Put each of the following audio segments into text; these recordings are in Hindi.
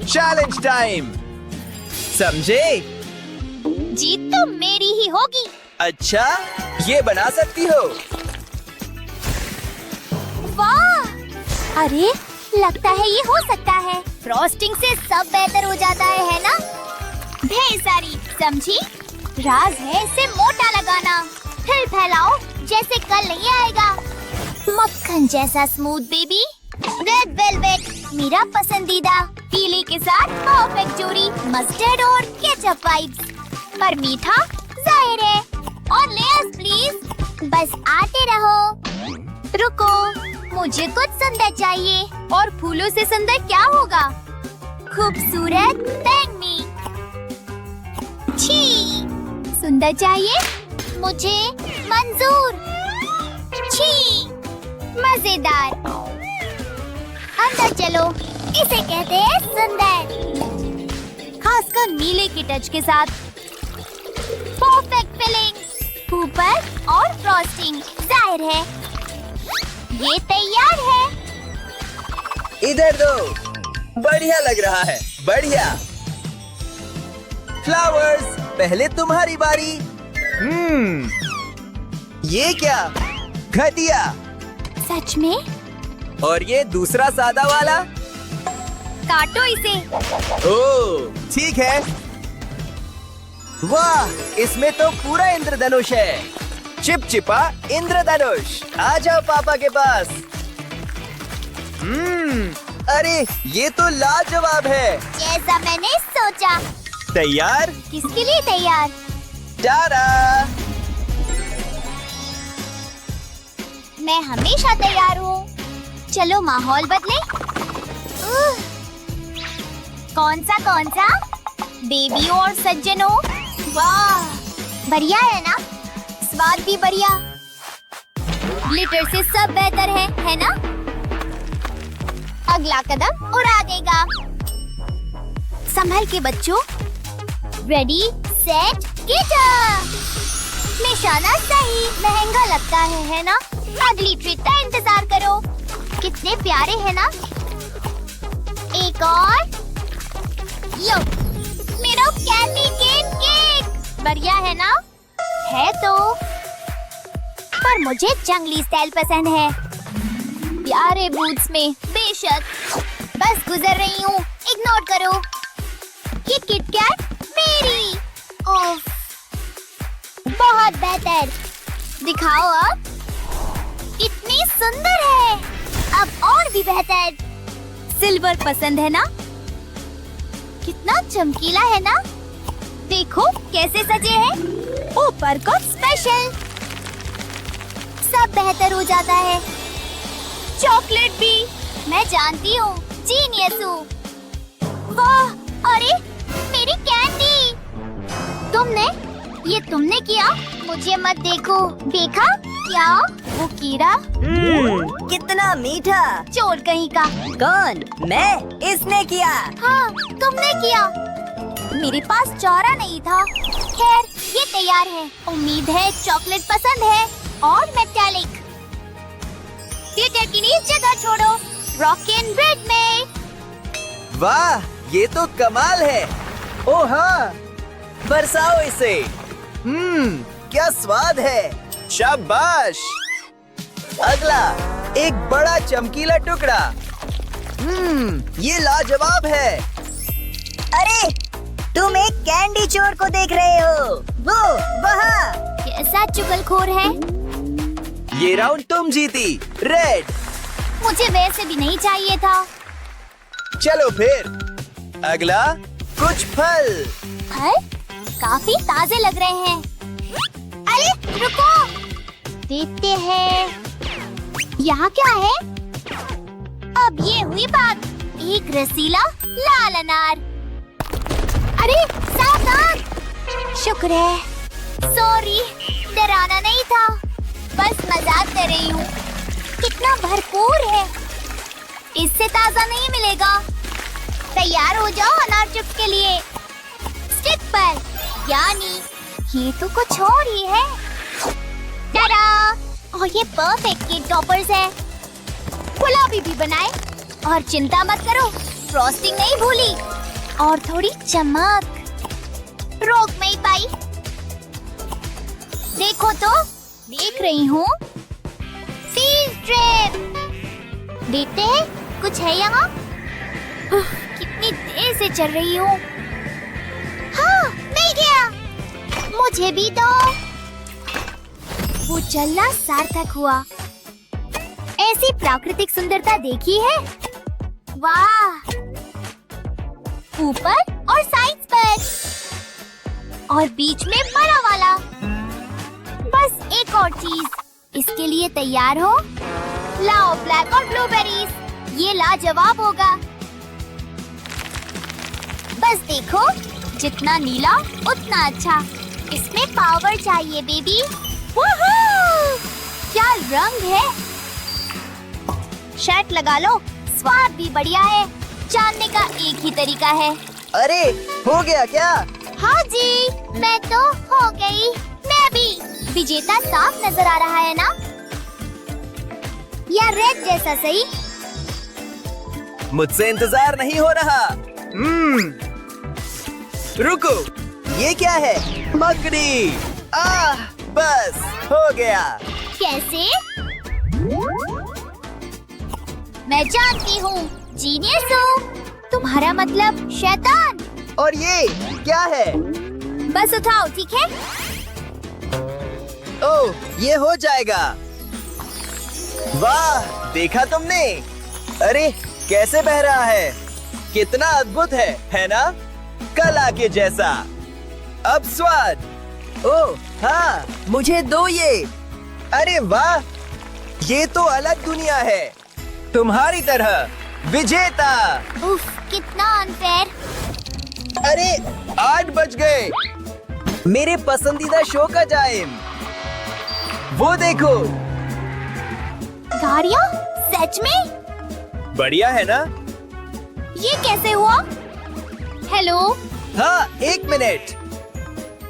चैलेंज टाइम, समझे? जीत तो मेरी ही होगी। अच्छा, ये बना सकती हो? वाह! अरे, लगता है ये हो सकता है। फ्रॉस्टिंग से सब बेहतर हो जाता है ना? ढेर सारी, समझी? राज है इसे मोटा लगाना। फिर फैलाओ जैसे कल नहीं आएगा। मक्खन जैसा स्मूथ बेबी। रेड वेलवेट मेरा पसंदीदा। पीले के साथ परफेक्ट जोड़ी। मस्टर्ड और केचप वाइब्स। पर मीठा जाहिर है। और लेयर्स प्लीज। बस आते रहो। रुको, मुझे कुछ सुंदर चाहिए। और फूलों से सुंदर क्या होगा? खूबसूरत बैंगनी। छी, सुंदर चाहिए? मुझे मंजूर। छी, मजेदार। अंदर चलो, इसे कहते हैं सुंदर। खासकर नीले के टच के साथ। Perfect filling. ऊपर और फ्रॉस्टिंग जाहिर है। ये तैयार है। इधर दो, बढ़िया लग रहा है, बढ़िया। फ्लावर्स, पहले तुम्हारी बारी। ये क्या? घटिया। सच में? और ये दूसरा सादा वाला? काटो इसे। ओह, ठीक है। वाह, इसमें तो पूरा इंद्रधनुष है। चिपचिपा इंद्रधनुष। आ जाओ पापा के पास। अरे, ये तो लाजवाब है। जैसा मैंने सोचा। तैयार? किसके लिए तैयार? टारा! मैं हमेशा तैयार हूँ। चलो माहौल बदले। कौन सा? बेबी और सज्जनों। वाह, बढ़िया है ना? स्वाद भी बढ़िया। ग्लिटर से सब बेहतर है ना? अगला कदम उड़ा देगा। संभल के बच्चों। Ready, set, guitar. निशाना सही। महंगा लगता है ना? अगली ट्रीट का इंतजार करो। कितने प्यारे हैं ना? एक और। लो, मेरा कैंडी केक केक। बढ़िया है ना? है तो। पर मुझे जंगली स्टाइल पसंद है। प्यारे बूट्स में बेशक। बस गुजर रही हूँ, इग्नोर करो। ये किटकैट मेरी। ओफ, बहुत बेहतर। दिखाओ अब। इतनी सुंदर है। अब और भी बेहतर। सिल्वर पसंद है ना? कितना चमकीला है ना? देखो कैसे सजे हैं। ऊपर को स्पेशल। सब बेहतर हो जाता है। चॉकलेट भी। मैं जानती हूँ, जीनियस हूँ। वाह, अरे मेरी कैंडी। तुमने किया? मुझे मत देखो। देखा क्या? वो कीड़ा। कितना मीठा। चोर कहीं का। कौन? मैं? इसने किया। हाँ, तुमने किया। मेरे पास चारा नहीं था। खैर, ये तैयार है। उम्मीद है चॉकलेट पसंद है। और मेटालिक। थिएटर के लिए जगह छोड़ो। रॉकिन ब्रेड में। वाह, ये तो कमाल है। ओह हाँ, बरसाओ इसे। क्या स्वाद है। शाबाश। अगला, एक बड़ा चमकीला टुकड़ा। ये लाजवाब है। अरे, तुम एक कैंडी चोर को देख रहे हो। वो वहाँ। कैसा चुगलखोर है। ये राउंड तुम जीती, रेड। मुझे वैसे भी नहीं चाहिए था। चलो फिर, अगला कुछ फल। फल काफी ताजे लग रहे हैं। अरे रुको, देखते हैं यहाँ क्या है। अब ये हुई बात। एक रसीला लाल अनार। अरे सावधान। शुक्र है। सॉरी, डराना नहीं था। बस मजाक कर रही हूँ। कितना भरपूर है। इससे ताजा नहीं मिलेगा। तैयार हो जाओ अनार चिप्स के लिए। स्टिक पर, यानी ये तो कुछ और ही है। टाडा! और ये परफेक्ट केक टॉपर्स है। गुलाबी भी बनाए। और चिंता मत करो, फ्रॉस्टिंग नहीं भूली और थोड़ी चमक। रोक नहीं पाई। देखो तो, देख रही हूँ। Field trip. देखते हैं कुछ है यहाँ। कितनी देर से चल रही हूँ। हाँ, मिल गया। मुझे भी दो। वो चलना सार्थक हुआ। ऐसी प्राकृतिक सुंदरता देखी है? वाह! ऊपर और साइड्स पर और बीच में बड़ा वाला। बस एक और चीज। इसके लिए तैयार हो? लाओ ब्लैक और ब्लूबेरीज। ये लाजवाब होगा। बस देखो, जितना नीला उतना अच्छा। इसमें पावर चाहिए बेबी। वूहू! क्या रंग है। शर्ट लगा लो। स्वाद भी बढ़िया है। जानने का एक ही तरीका है। अरे हो गया क्या? हाँ जी, मैं तो हो गई। मैं भी। विजेता साफ नजर आ रहा है ना? या रेड जैसा सही? मुझसे इंतजार नहीं हो रहा। रुको, ये क्या है? मकड़ी। बस हो गया। कैसे? मैं जानती हूँ, जीनियस हूँ। तुम्हारा मतलब शैतान। और ये क्या है? बस उठाओ, ठीक है? ओह, ये हो जाएगा। वाह, देखा तुमने? अरे कैसे बह रहा है। कितना अद्भुत है ना? कला के जैसा। अब स्वाद। ओह हाँ, मुझे दो ये। अरे वाह, ये तो अलग दुनिया है। तुम्हारी तरह विजेता। उफ, कितना अनफेयर। अरे 8 बज गए। मेरे पसंदीदा शो का टाइम। वो देखो। गाड़ियाँ? सच में? बढ़िया है ना? ये कैसे हुआ? हेलो? हाँ, 1 मिनट।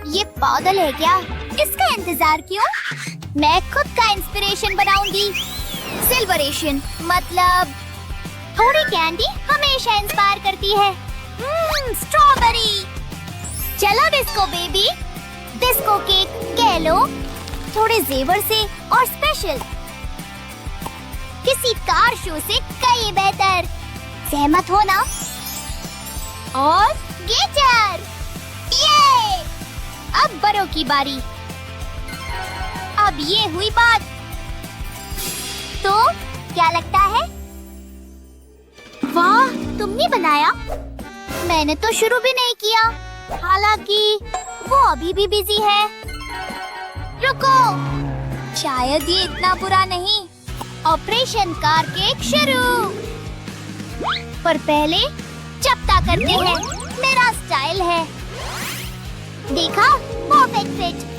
ये पागल है क्या? इसका इंतजार क्यों? मैं खुद का इंस्पिरेशन बनाऊंगी। सिल्वरेशन मतलब थोड़ी कैंडी हमेशा इंस्पायर करती है। स्ट्रॉबेरी। चलो डिस्को बेबी। डिस्को केक कह लो। थोड़े जेवर से और स्पेशल। किसी कार शो से कई बेहतर। सहमत हो ना? और गिटार। ये अब बड़ों की बारी। अब ये हुई बात। तो क्या लगता है? वाह, तुमने बनाया? मैंने तो शुरू भी नहीं किया। हालांकि वो अभी भी बिजी है। रुको, शायद ये इतना बुरा नहीं। ऑपरेशन कार केक शुरू। पर पहले चपटा करते हैं। मेरा स्टाइल है। देखा? Perfect fit.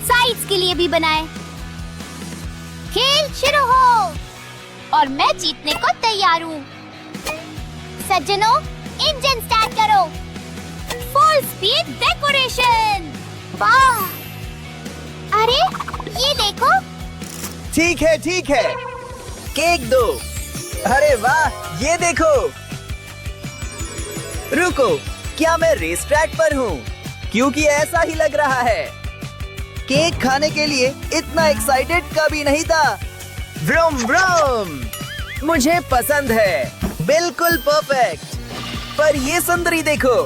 साइड्स के लिए भी बनाए। खेल शुरू हो। और मैं जीतने को तैयार हूँ। सज्जनों, इंजन स्टार्ट करो। Full speed decoration. वाह! अरे ये देखो। ठीक है, ठीक है। केक दो। अरे वाह, ये देखो। रुको, क्या मैं रेस ट्रैक पर हूँ? क्योंकि ऐसा ही लग रहा है। केक खाने के लिए इतना एक्साइटेड कभी नहीं था। Vroom vroom. मुझे पसंद है। बिल्कुल परफेक्ट। पर ये सुंदरी देखो,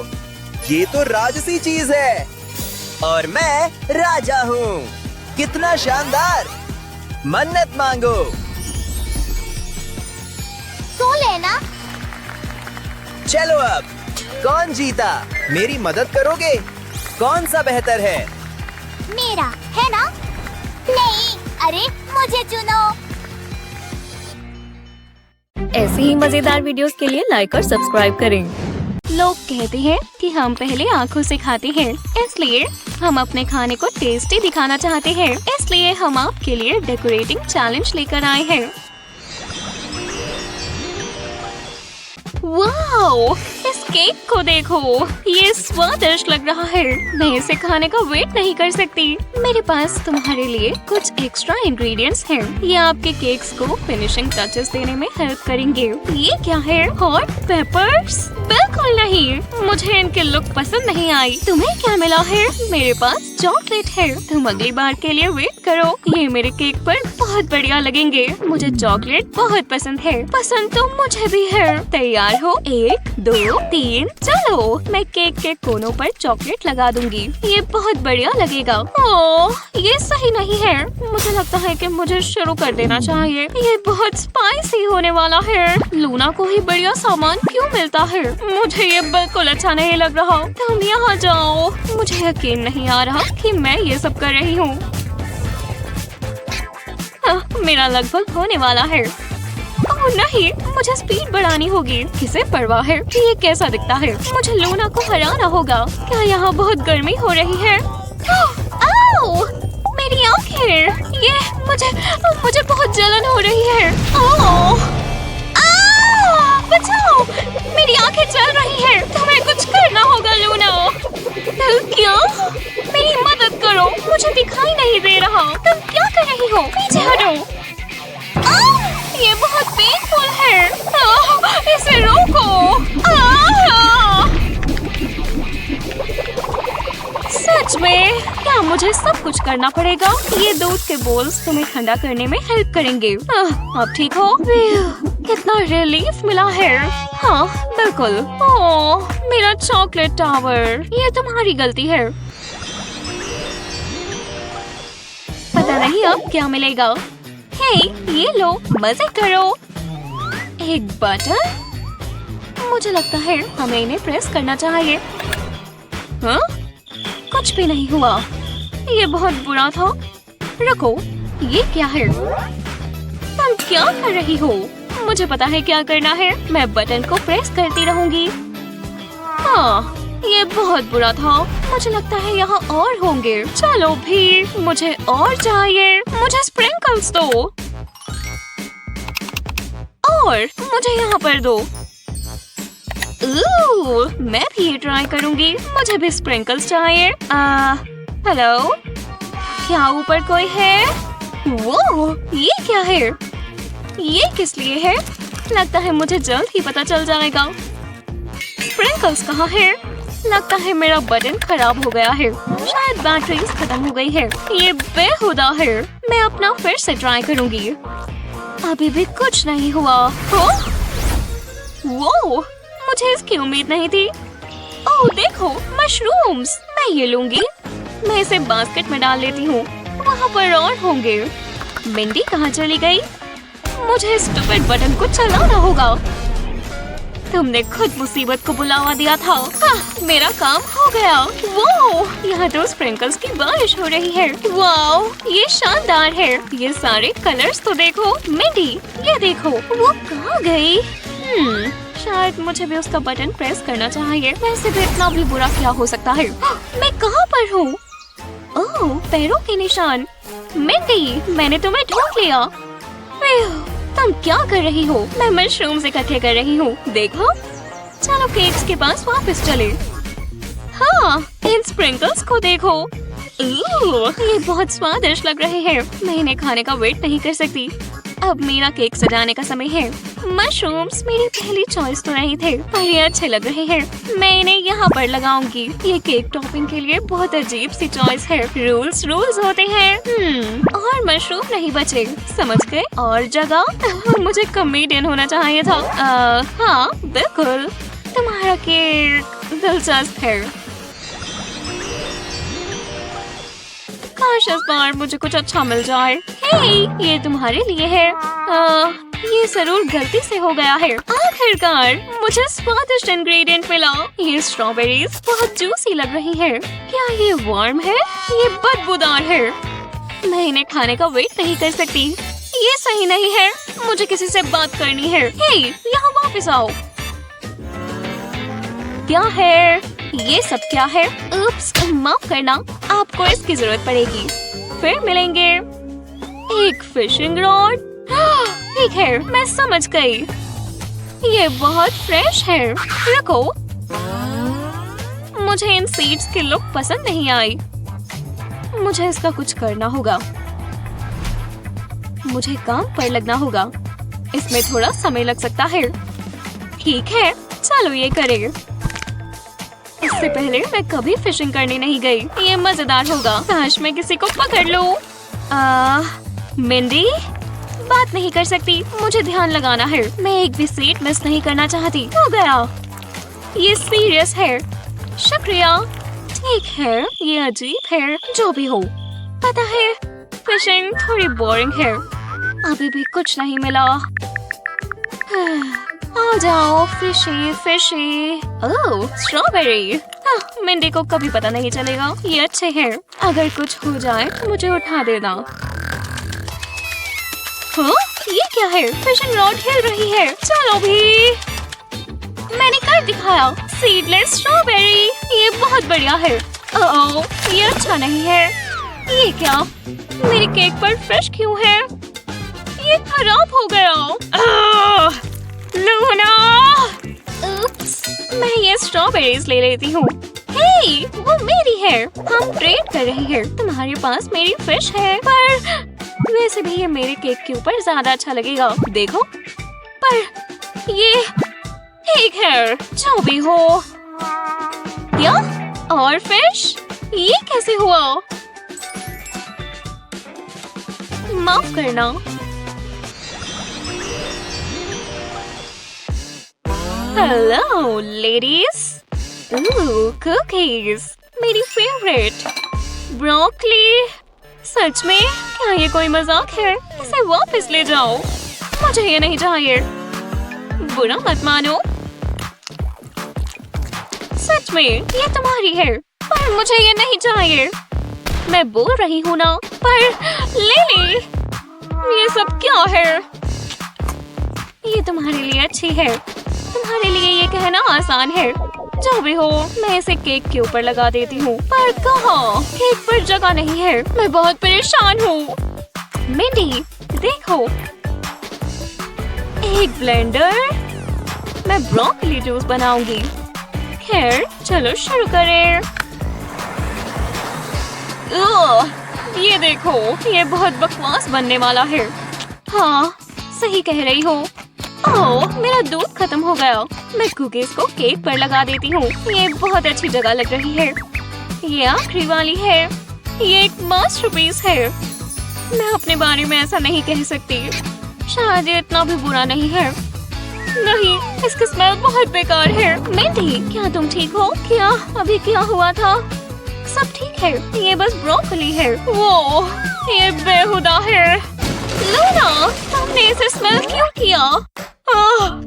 ये तो राजसी चीज है। और मैं राजा हूँ। कितना शानदार। मन्नत मांगो। तू लेना। चलो अब, कौन जीता? मेरी मदद करोगे? कौन सा बेहतर है? मेरा है ना? नहीं, अरे मुझे चुनो। ऐसे ही मजेदार वीडियोस के लिए लाइक और सब्सक्राइब करें। लोग कहते हैं कि हम पहले आँखों से खाते हैं, इसलिए हम अपने खाने को टेस्टी दिखाना चाहते हैं। इसलिए हम आपके लिए डेकोरेटिंग चैलेंज लेकर आए हैं। वाओ, इस केक को देखो, ये स्वादिष्ट लग रहा है। मैं इसे खाने का वेट नहीं कर सकती। मेरे पास तुम्हारे लिए कुछ एक्स्ट्रा इंग्रेडिएंट्स हैं। ये आपके केक्स को फिनिशिंग टचेस देने में हेल्प करेंगे। ये क्या है? Hot papers? बिल्कुल नहीं, मुझे इनकी लुक पसंद नहीं आई। तुम्हें क्या मिला है? मेरे पास चॉकलेट है। तुम अगली बार के लिए वेट करो, ये मेरे केक पर बहुत बढ़िया लगेंगे। मुझे चॉकलेट बहुत पसंद है। पसंद तो मुझे भी है। तैयार हो? 1 2 3 चलो। मैं केक के कोनों पर चॉकलेट लगा दूंगी। ये बहुत बढ़िया लगेगा। ओह, ये सही नहीं है। मुझे लगता है कि मुझे शुरू कर देना चाहिए। ये बहुत स्पाइसी होने वाला है। लूना को ही बढ़िया सामान क्यों मिलता है? मुझे ये बिल्कुल अच्छा नहीं लग रहा। तुम यहाँ जाओ। मुझे यकीन नहीं आ रहा कि मैं ये सब कर रही हूँ। मेरा लगभग होने वाला है। ओह नहीं, मुझे स्पीड बढ़ानी होगी। किसे परवाह है कि ये कैसा दिखता है? मुझे लूना को हराना होगा। क्या यहाँ बहुत गर्मी हो रही है? आओ, मेरी आँखें। ये मुझे बहुत जलन हो रही है। ओह, बचाओ, मेरी आँखें जल रही हैं। तुम्हें कुछ करना होगा लूना। क्या? मेरी मदद करो, मुझे दिखाई नहीं दे रहा। तुम क्या कर रही हो? पीछे हटो। ये बहुत पेनफुल है। इसे रोको। सच में? क्या मुझे सब कुछ करना पड़ेगा? ये दूध के बोल्स तुम्हें ठंडा करने में हेल्प करेंगे। अब ठीक हो? कितना रिलीफ मिला है। हाँ बिल्कुल। ओह, मेरा चॉकलेट टावर। ये तुम्हारी गलती है। पता नहीं अब क्या मिलेगा। हे, ये लो, मजे करो। एक बटन? मुझे लगता है हमें इन्हें प्रेस करना चाहिए। हाँ? कुछ भी नहीं हुआ। ये बहुत बुरा था। रुको, ये क्या है? तुम क्या कर रही हो? मुझे पता है क्या करना है। मैं बटन को प्रेस करती रहूंगी। हाँ, ये बहुत बुरा था। मुझे लगता है यहाँ और होंगे। चलो भी, मुझे और चाहिए। मुझे स्प्रिंकल्स दो। और मुझे यहाँ पर दो। मैं भी ये ट्राई करूंगी। मुझे भी स्प्रिंकल्स चाहिए। हेलो, क्या ऊपर कोई है? वो, ये क्या है? ये किस लिए है? लगता है मुझे जल्द ही पता चल जाएगा। स्प्रिंकल्स कहाँ है? लगता है मेरा बटन खराब हो गया है। शायद बैटरीज खत्म हो गई है। ये बेहुदा है। मैं अपना फिर से ट्राई करूंगी। अभी भी कुछ नहीं हुआ। वो, मुझे इसकी उम्मीद नहीं थी। ओह देखो, मशरूम्स। मैं ये लूंगी। मैं इसे बास्केट में डाल लेती हूँ। वहाँ पर और होंगे। मिंडी कहाँ चली गई? मुझे स्टूपिड बटन को चलाना होगा। तुमने खुद मुसीबत को बुलावा दिया था। मेरा काम हो गया। वो, यहाँ तो स्प्रिंकल्स की बारिश हो रही है। वाओ, ये शानदार है। ये सारे कलर्स तो देखो। मिंडी, ये देखो, वो कहाँ गई? शायद मुझे भी उसका बटन प्रेस करना चाहिए। वैसे भी इतना भी बुरा क्या हो सकता है? मैं कहाँ पर हूँ? ओह, पैरों के निशान। मिंडी, मैंने तुम्हें ढूंढ लिया। तुम क्या कर रही हो? मैं मशरूम्स इकट्ठे कर रही हूँ। देखो, चलो केक्स के पास वापस चले। हाँ, इन स्प्रिंकल्स को देखो। ये बहुत स्वादिष्ट लग रहे हैं। मैं इन्हें खाने का वेट नहीं कर सकती। अब मेरा केक सजाने का समय है। मशरूम्स मेरी पहली चॉइस तो नहीं थे, पर ये अच्छे लग रहे हैं। मैं इन्हें यहाँ पर लगाऊंगी। ये केक टॉपिंग के लिए बहुत अजीब सी चॉइस है। रूल्स होते हैं। और मशरूम नहीं बचे, समझ गए? और जगह मुझे कॉमेडियन होना चाहिए था। हाँ बिल्कुल, तुम्हारा केक दिलचस्प है। काश इस बार मुझे कुछ अच्छा मिल जाए। हे, ये तुम्हारे लिए है। ये जरूर गलती से हो गया है। आखिरकार मुझे स्वादिष्ट इंग्रेडिएंट मिला। ये स्ट्रॉबेरीज बहुत जूसी लग रही है। क्या ये वार्म है? ये बदबूदार है। मैं इन्हें खाने का वेट नहीं कर सकती। ये सही नहीं है। मुझे किसी से बात करनी है। हे, यहाँ वापस आओ। क्या है ये सब? क्या है? उप्स, माफ करना, आपको इसकी जरूरत पड़ेगी। फिर मिलेंगे। एक फिशिंग रॉड। ठीक है, मैं समझ गई। ये बहुत फ्रेश है। रुको, मुझे इन सीड्स की लुक पसंद नहीं आई। मुझे इसका कुछ करना होगा। मुझे काम पर लगना होगा। इसमें थोड़ा समय लग सकता है। ठीक है, चलो ये करें। इससे पहले मैं कभी फिशिंग करने नहीं गई। ये मजेदार होगा। काश मैं किसी को पकड़ लूं। मिंडी, बात नहीं कर सकती। मुझे ध्यान लगाना है। मैं एक भी सीट मिस नहीं करना चाहती। हो गया। ये सीरियस है। शुक्रिया। ठीक है, ये अजीब है। जो भी हो, पता है फिशिंग थोड़ी बोरिंग है। अभी भी कुछ नहीं मिला। आ जाओ फिशी फिशी। ओह, स्ट्रॉबेरी। मिंडी को कभी पता नहीं चलेगा। ये अच्छे हैं। अगर कुछ हो जाए तो मुझे उठा देना। हाँ, ये क्या है? फिशिंग रॉड हिल रही है। चलो भी। मैंने कर दिखाया। Seedless strawberry. ये बहुत बढ़िया है। ओह, ये अच्छा नहीं है। ये क्या? मेरे केक पर फ्रेश क्यों है? ये खराब हो गया। लूना! उप्स, मैं ये स्ट्रॉबेरीज ले लेती हूँ। हे, वो मेरी है। हम ट्रेड कर रहे हैं। तुम्हारे पास मेरी फिश है, पर वैसे भी ये मेरे केक के ऊपर ज्यादा अच्छा लगेगा। देखो, पर ये ठीक है। जो भी हो। क्या? और फिश? ये कैसे हुआ? माफ करना। Hello ladies. कुकीज, मेरी फेवरेट। ब्रोकली। सच में? क्या ये कोई मजाक है? इसे वापस ले जाओ। मुझे ये नहीं चाहिए। बुरा मत मानो। सच में ये तुम्हारी है, पर मुझे ये नहीं चाहिए। मैं बोल रही हूँ ना। पर लिली, ये सब क्या है? ये तुम्हारे लिए अच्छी है। तुम्हारे लिए ये कहना आसान है। जो भी हो, मैं इसे केक के ऊपर लगा देती हूँ। पर कहाँ? केक पर जगह नहीं है। मैं बहुत परेशान हूँ। मिंडी, देखो, एक ब्लेंडर। मैं ब्रोकली जूस बनाऊंगी। खैर, चलो शुरू करें। ये देखो, ये बहुत बकवास बनने वाला है। हाँ, सही कह रही हो। ओह, मेरा दूध खत्म हो गया। मैं कुकीज को केक पर लगा देती हूँ। ये बहुत अच्छी जगह लग रही है। ये आखिरी वाली है। ये एक मास्टरपीस है। मैं अपने बारे में ऐसा नहीं कह सकती। शायद ये इतना भी बुरा नहीं है। नहीं, इसकी स्मेल बहुत बेकार है। मिंडी, क्या तुम ठीक हो? क्या अभी क्या हुआ था? सब ठीक है। ये बस ब्रोकली है। वो, ये बेहुदा है। लूना, तुमने इसे स्मेल क्यों किया?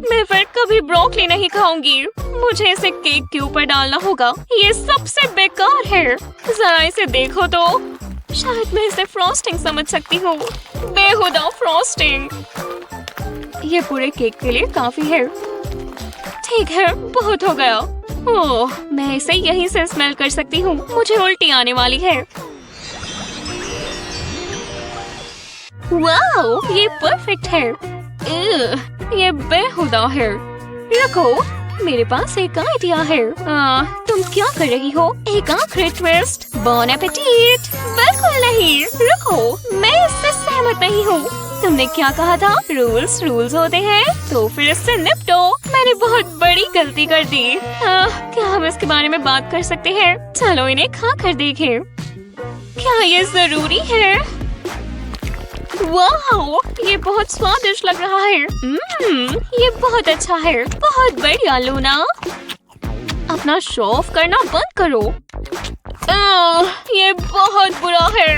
मैं फिर कभी ब्रोकली नहीं खाऊंगी। मुझे इसे केक के ऊपर डालना होगा। ये सबसे बेकार है। जरा इसे देखो तो। शायद मैं इसे फ्रॉस्टिंग समझ सकती हूँ। बेहुदा फ्रॉस्टिंग। ये पूरे केक के लिए काफी है। ठीक है, बहुत हो गया। ओह, मैं इसे यहीं से स्मेल कर सकती हूँ। मुझे उल्टी आने वाली है। वाओ, ये परफेक्ट है। ये बेहुदा है। रुको, मेरे पास एक आइडिया है। तुम क्या कर रही हो? एक आखिरी ट्विस्ट। बॉन एपेटीट। बिल्कुल नहीं। रुको, मैं इससे सहमत नहीं हूँ। तुमने क्या कहा था? रूल्स रूल्स होते हैं, तो फिर इससे निपटो। मैंने बहुत बड़ी गलती कर दी। क्या हम इसके बारे में बात कर सकते हैं? चलो इन्हें खा कर देखें। क्या ये जरूरी है? वाह, ये बहुत स्वादिष्ट लग रहा है। ये बहुत अच्छा है। बहुत बढ़िया लूना। अपना शो ऑफ करना बंद करो। ये बहुत बुरा है।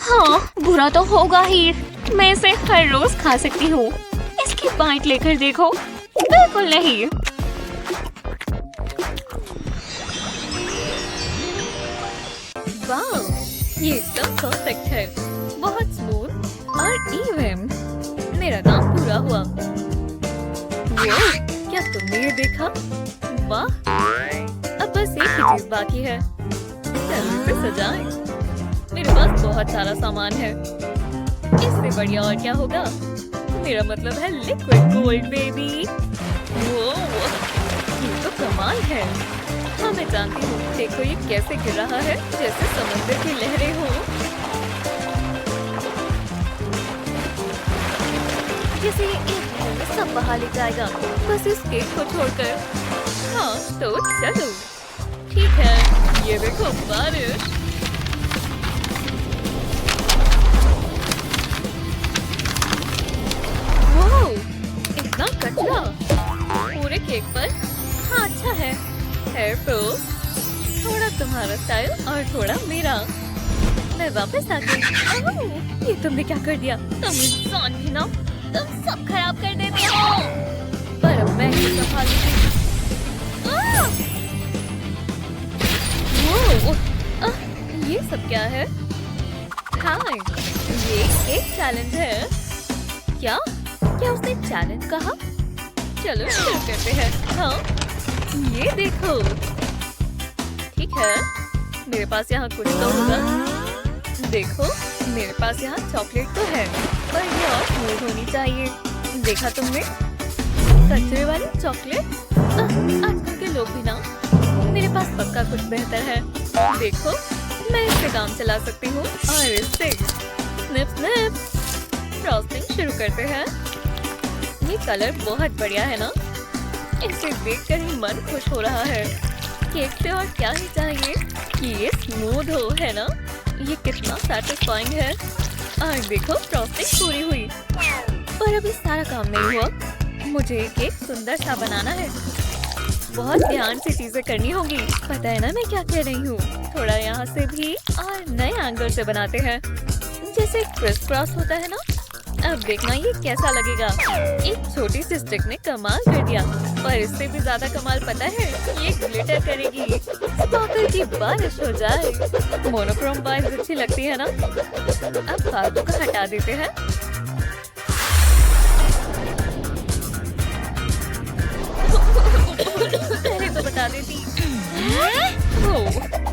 हाँ, बुरा तो होगा ही। मैं इसे हर रोज खा सकती हूँ। इसकी बाइट लेकर देखो। बिल्कुल नहीं। वाह, ये एकदम परफेक्ट है। बहुत स्मूथ और इवन। मेरा काम पूरा हुआ। वो, क्या तुमने ये देखा? वाह, अब बस एक ही चीज बाकी है। जल्दी से सजाएं। मेरे पास बहुत सारा सामान है। इससे बढ़िया और क्या होगा? मेरा मतलब है लिक्विड गोल्ड बेबी। वो ये तो कमाल है। हाँ मैं जानती हूँ, देखो ये कैसे गिर रहा है, जैसे समंदर की लहरें हो। जैसे ये एक मिनट में सब बहा ले जाएगा, बस इस केक को छोड़कर। हाँ तो चलो, ठीक है। ये देखो बारिश। वाह, इतना कचरा पूरे केक पर। हाँ अच्छा है। तो थोड़ा तुम्हारा स्टाइल और थोड़ा मेरा। मैं वापस आ गई। ओह, ये तुमने क्या कर दिया? तुम इंसान भी ना, तुम सब खराब कर देते हो। पर अब मैं ही संभालूंगी। ये सब क्या है? हाँ, ये एक चैलेंज है। क्या उसने चैलेंज कहा? चलो शुरू करते हैं। हाँ, ये देखो। ठीक है, मेरे पास यहाँ कुछ तो होगा। देखो, मेरे पास यहाँ चॉकलेट तो है, पर ये और स्मूथ होनी चाहिए। देखा तुमने? कचरे वाली चॉकलेट। आजकल के लोग भी ना। मेरे पास पक्का कुछ बेहतर है। देखो, मैं इससे काम चला सकती हूँ और इससे स्निप स्निप फ्रॉस्टिंग शुरू करते हैं। ये कलर बहुत बढ़िया है ना? इसे देखकर ही मन खुश हो रहा है। केक से और क्या ही चाहिए कि ये स्मूथ हो, है ना? ये कितना सैटिस्फाइंग है। और देखो फ्रॉस्टिंग पूरी हुई। पर अभी सारा काम नहीं हुआ। मुझे केक सुंदर सा बनाना है। बहुत ध्यान से चीजें करनी होगी। पता है ना मैं क्या कह रही हूँ? थोड़ा यहाँ से भी और नए एंगल से बनाते हैं, जैसे क्रिस क्रॉस होता है ना। अब देखना ये कैसा लगेगा। एक छोटी सी स्टिक ने कमाल कर दिया, पर इससे भी ज्यादा कमाल पता है, ये ग्लिटर करेगी। स्पार्कल की बारिश हो जाए। मोनोक्रोम वाइज अच्छी लगती है ना? अब फालतू का हटा देते हैं। पहले तो बता देती। ओह,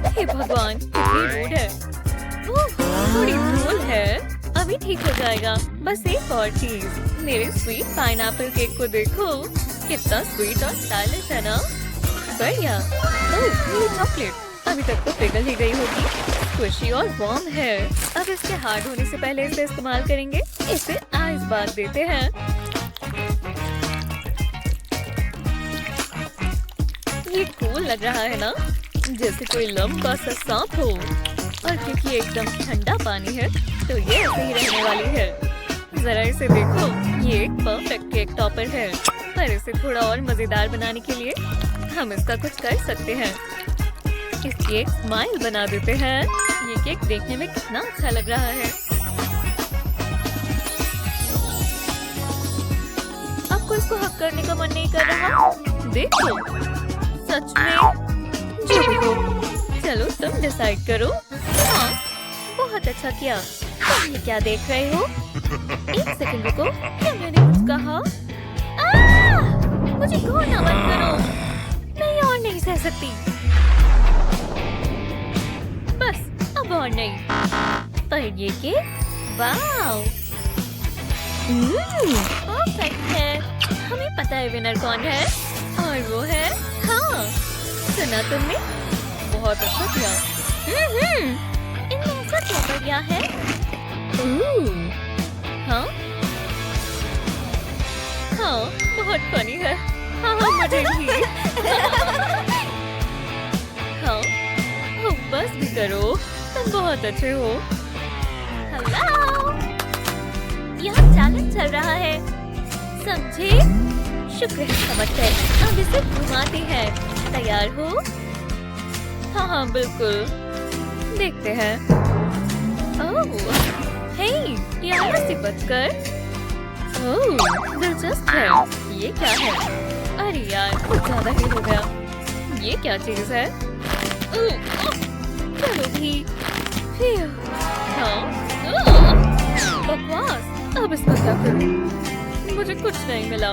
हे भगवान, कितनी रूड है। ओह, थोड़ी धूल है, अभी ठीक हो जाएगा। बस एक और चीज, मेरे स्वीट पाइनएप्पल केक को देखो, कितना स्वीट और स्टाइलिश है ना? बढ़िया। ओह, ये चॉकलेट अभी तक तो पिघल ही गई होगी। खुशी और वार्म है। अब इसके हार्ड होने से पहले इसे इस्तेमाल करेंगे। इसे आइस बाथ देते हैं। ये कूल लग रहा है ना, जैसे कोई लंबा सा सांप हो। और क्योंकि एकदम ठंडा पानी है, तो ये ऐसे ही रहने वाली है। जरा इसे देखो, ये एक परफेक्ट केक टॉपर है। पर इसे थोड़ा और मजेदार बनाने के लिए हम इसका कुछ कर सकते हैं। इसकी एक स्माइल बना देते हैं। ये केक देखने में कितना अच्छा लग रहा है। आपको इसको हक करने का मन नहीं कर रहा? देखो, सच में जो भी हो, चलो तुम डिसाइड करो। हाँ, बहुत अच्छा किया। तुम ये क्या देख रहे हो? एक सेकंड रुको, क्या मैंने कुछ कहा? मुझे घूरना मत करो, मैं और नहीं सह सकती। बस अब और नहीं। पर ये केक, वाव, परफेक्ट है। हमें पता है विनर कौन है, और वो है, हाँ, सुना तुमने? बहुत अच्छा किया। इनमें ऐसा क्या बढ़िया है? हाँ, हाँ, बहुत फनी है। हाँ, मुझे भी। हाँ, बस भी करो, तुम बहुत अच्छे हो। हेलो, यहाँ चैलेंज चल रहा है, समझे? शुक्र है समझकर। अब इसे घुमाते हैं। तैयार हो? हाँ हाँ बिल्कुल, देखते हैं। ओह, हे, यहाँ से बचकर। ओह, दिलचस्प है। ये क्या है? अरे यार, कुछ ज्यादा ही हो गया। ये क्या चीज है? चलो भी। हाँ, बकवास। अब इसका क्या करूं? मुझे कुछ नहीं मिला।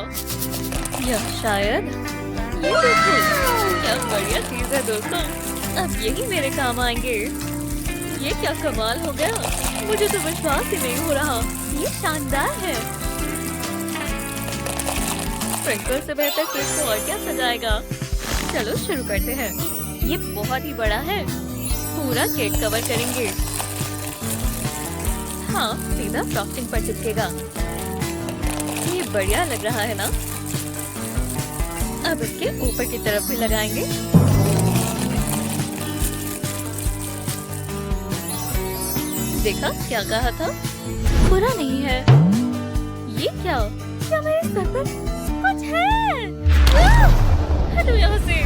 या शायद ये देखो, क्या बढ़िया चीज है दोस्तों। अब यही मेरे काम आएंगे। ये क्या कमाल हो गया, मुझे तो विश्वास ही नहीं हो रहा। ये शानदार है। स्प्रिंकल से बेहतर केक को और क्या सजाएगा। चलो शुरू करते हैं। ये बहुत ही बड़ा है, पूरा केक कवर करेंगे। हाँ, सीधा फ्रॉस्टिंग पर चिपकेगा। ये बढ़िया लग रहा है ना। अब इसके ऊपर की तरफ भी लगाएंगे। देखा क्या कहा था, बुरा नहीं है। ये क्या मेरे सर पर कुछ है? हटो यहाँ से।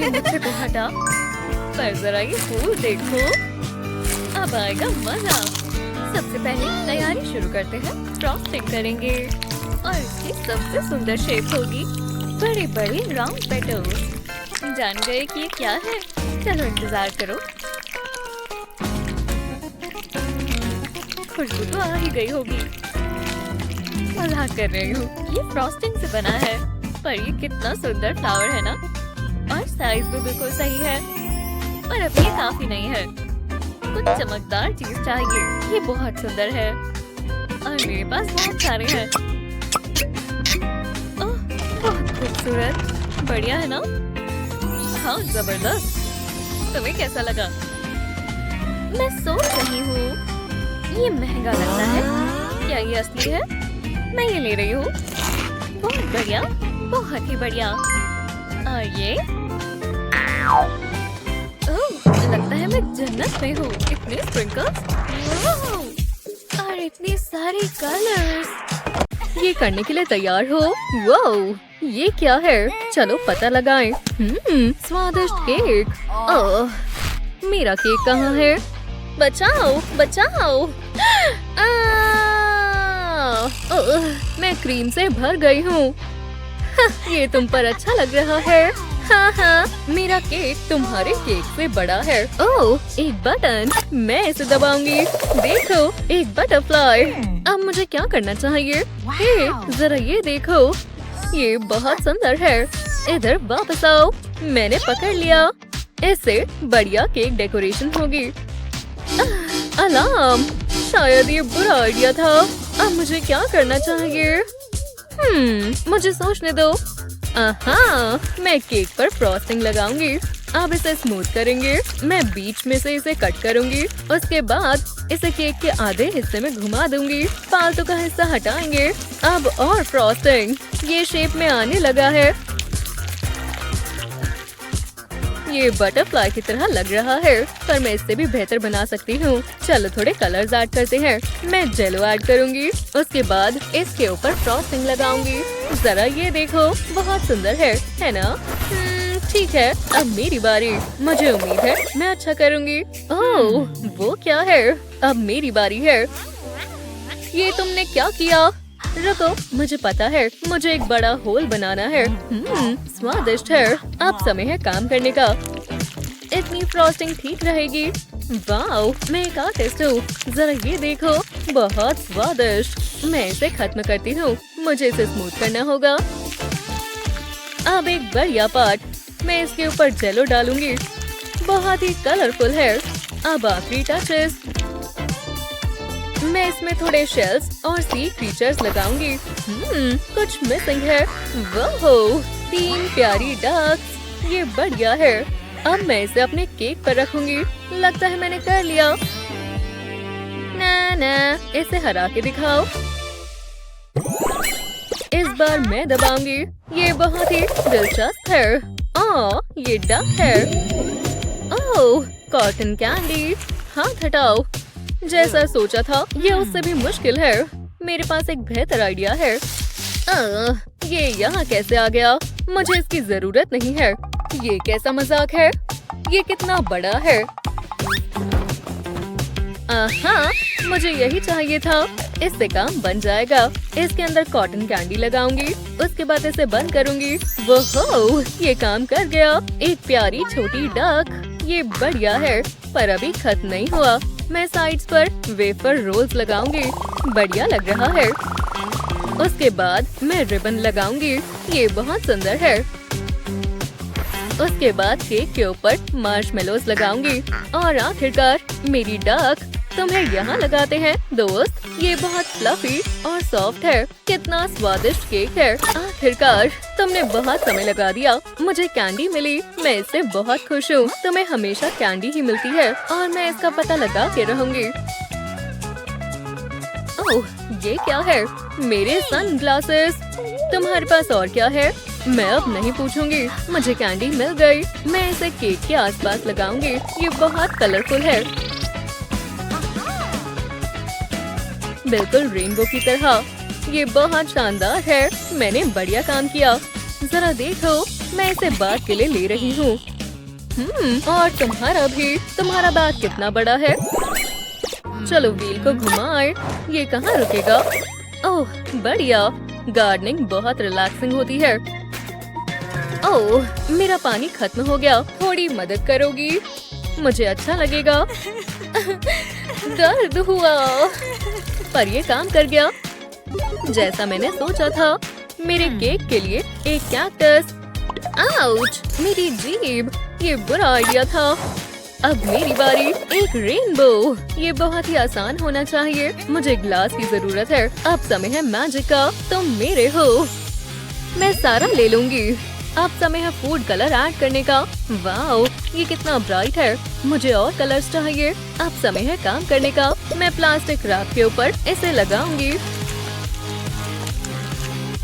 मुझसे को हटा, पर जरा ये फूल देखो, अब आएगा मजा। सबसे पहले तैयारी शुरू करते हैं। फ्रॉस्टिंग करेंगे और इसकी सबसे सुंदर शेप होगी बड़े बड़े राउंड पेटल्स। जान गए कि ये क्या है? चलो इंतजार करो। खुशबू तो आ ही गई होगी। मजाक कर रही हूँ, ये फ्रॉस्टिंग से बना है, पर ये कितना सुंदर फ्लावर है ना। और साइज भी बिल्कुल सही है, पर अब ये काफी नहीं है। कुछ चमकदार चीज चाहिए। ये बहुत सुंदर है और मेरे पास बहुत सारे हैं। ओह, बहुत खूबसूरत, बढ़िया है ना? हाँ, जबरदस्त। तुम्हें कैसा लगा? मैं सोच रही हूँ, ये महंगा लगता है। क्या ये असली है? मैं ये ले रही हूँ। बहुत बढ़िया, बहुत ही बढ़िया। और ये लगता है मैं जन्नत में हूँ। इतने स्प्रिंकल्स और इतने सारे कलर्स। ये करने के लिए तैयार हो? वाओ, ये क्या है? चलो पता लगाएं। स्वादिष्ट केक। ओह, मेरा केक कहाँ है? बचाओ, बचाओ। मैं क्रीम से भर गई हूँ। ये तुम पर अच्छा लग रहा है। हाँ, मेरा केक तुम्हारे केक से बड़ा है। ओह, एक बटन, मैं इसे दबाऊंगी। देखो, एक बटरफ्लाई। अब मुझे क्या करना चाहिए? हे, जरा ये देखो, ये बहुत सुंदर है। इधर वापस आओ, मैंने पकड़ लिया। इससे बढ़िया केक डेकोरेशन होगी। अलार्म, शायद ये बुरा आइडिया था। अब मुझे क्या करना चाहिए? मुझे सोचने दो। मैं केक पर फ्रॉस्टिंग लगाऊंगी। अब इसे स्मूथ करेंगे। मैं बीच में से इसे कट करूंगी। उसके बाद इसे केक के आधे हिस्से में घुमा दूंगी। फालतू का हिस्सा हटाएंगे। अब और फ्रॉस्टिंग, ये शेप में आने लगा है। ये बटरफ्लाई की तरह लग रहा है, पर मैं इससे भी बेहतर बना सकती हूँ। चलो थोड़े कलर्स ऐड करते हैं। मैं जेलो ऐड करूँगी। उसके बाद इसके ऊपर फ्रॉस्टिंग लगाऊंगी। जरा ये देखो, बहुत सुंदर है ना? ठीक है, अब मेरी बारी। मुझे उम्मीद है मैं अच्छा करूँगी। ओह, वो क्या है? अब मेरी बारी है। ये तुमने क्या किया? रुको, मुझे पता है। मुझे एक बड़ा होल बनाना है। स्वादिष्ट है। अब समय है काम करने का। इतनी फ्रॉस्टिंग ठीक रहेगी। वाओ, मैं एक आर्टिस्ट हूँ। जरा ये देखो, बहुत स्वादिष्ट। मैं इसे खत्म करती हूँ। मुझे इसे स्मूथ करना होगा। अब एक बढ़िया पार्ट, मैं इसके ऊपर जेलो डालूंगी। बहुत ही कलरफुल है। अब आखिरी टचेस, मैं इसमें थोड़े शेल्स और सी फीचर्स लगाऊंगी। कुछ मिसिंग है। वाह, 3 प्यारी डक्स। ये बढ़िया है। अब मैं इसे अपने केक पर रखूंगी। लगता है मैंने कर लिया। ना, इसे हरा के दिखाओ। इस बार मैं दबाऊंगी। ये बहुत ही दिलचस्प है। ये डक है। ओह, कॉटन कैंडी। हाथ हटाओ। जैसा सोचा था, ये उससे भी मुश्किल है। मेरे पास एक बेहतर आइडिया है। ये यहाँ कैसे आ गया? मुझे इसकी जरूरत नहीं है। ये कैसा मजाक है? ये कितना बड़ा है। मुझे यही चाहिए था। इससे काम बन जाएगा। इसके अंदर कॉटन कैंडी लगाऊंगी। उसके बाद इसे बंद करूंगी। वो, ये काम कर गया। एक प्यारी छोटी डक। ये बढ़िया है, पर अभी खत्म नहीं हुआ। मैं साइड्स पर वेफर रोल्स लगाऊंगी। बढ़िया लग रहा है। उसके बाद मैं रिबन लगाऊंगी। ये बहुत सुंदर है। उसके बाद केक के ऊपर मार्शमेलोस लगाऊंगी और आखिरकार मेरी डक तुम्हें यहाँ लगाते हैं दोस्त। ये बहुत फ्लफी और सॉफ्ट है। कितना स्वादिष्ट केक है। आखिरकार तुमने बहुत समय लगा दिया। मुझे कैंडी मिली। मैं इससे बहुत खुश हूँ। तुम्हें हमेशा कैंडी ही मिलती है और मैं इसका पता लगा के रहूंगी। ओह, ये क्या है? मेरे सन ग्लासेस। तुम्हारे पास और क्या है? मैं अब नहीं पूछूंगी। मुझे कैंडी मिल गई। मैं इसे केक के आसपास लगाऊंगी। ये बहुत कलरफुल है, बिल्कुल रेनबो की तरह। ये बहुत शानदार है। मैंने बढ़िया काम किया। जरा देखो, मैं इसे बैग के लिए ले रही हूँ। और तुम्हारा भी। तुम्हारा बैग कितना बड़ा है? चलो व्हील को घुमाए। ये कहाँ रुकेगा? ओह, बढ़िया। गार्डनिंग बहुत रिलैक्सिंग होती है। ओह, मेरा पानी खत्म हो गया। थोड़ी मदद करोगी? मुझे अच्छा लगेगा। दर्द हुआ, पर ये काम कर गया जैसा मैंने सोचा था। मेरे केक के लिए एक कैक्टस। आउच, मेरी जीभ। ये बुरा आइडिया था। अब मेरी बारी। एक रेनबो। ये बहुत ही आसान होना चाहिए। मुझे ग्लास की जरूरत है। अब समय है मैजिक का। तुम मेरे हो। मैं सारा ले लूंगी। अब समय है फूड कलर ऐड करने का। वाओ, ये कितना ब्राइट है। मुझे और कलर्स चाहिए। अब समय है काम करने का। मैं प्लास्टिक रैप के ऊपर इसे लगाऊंगी।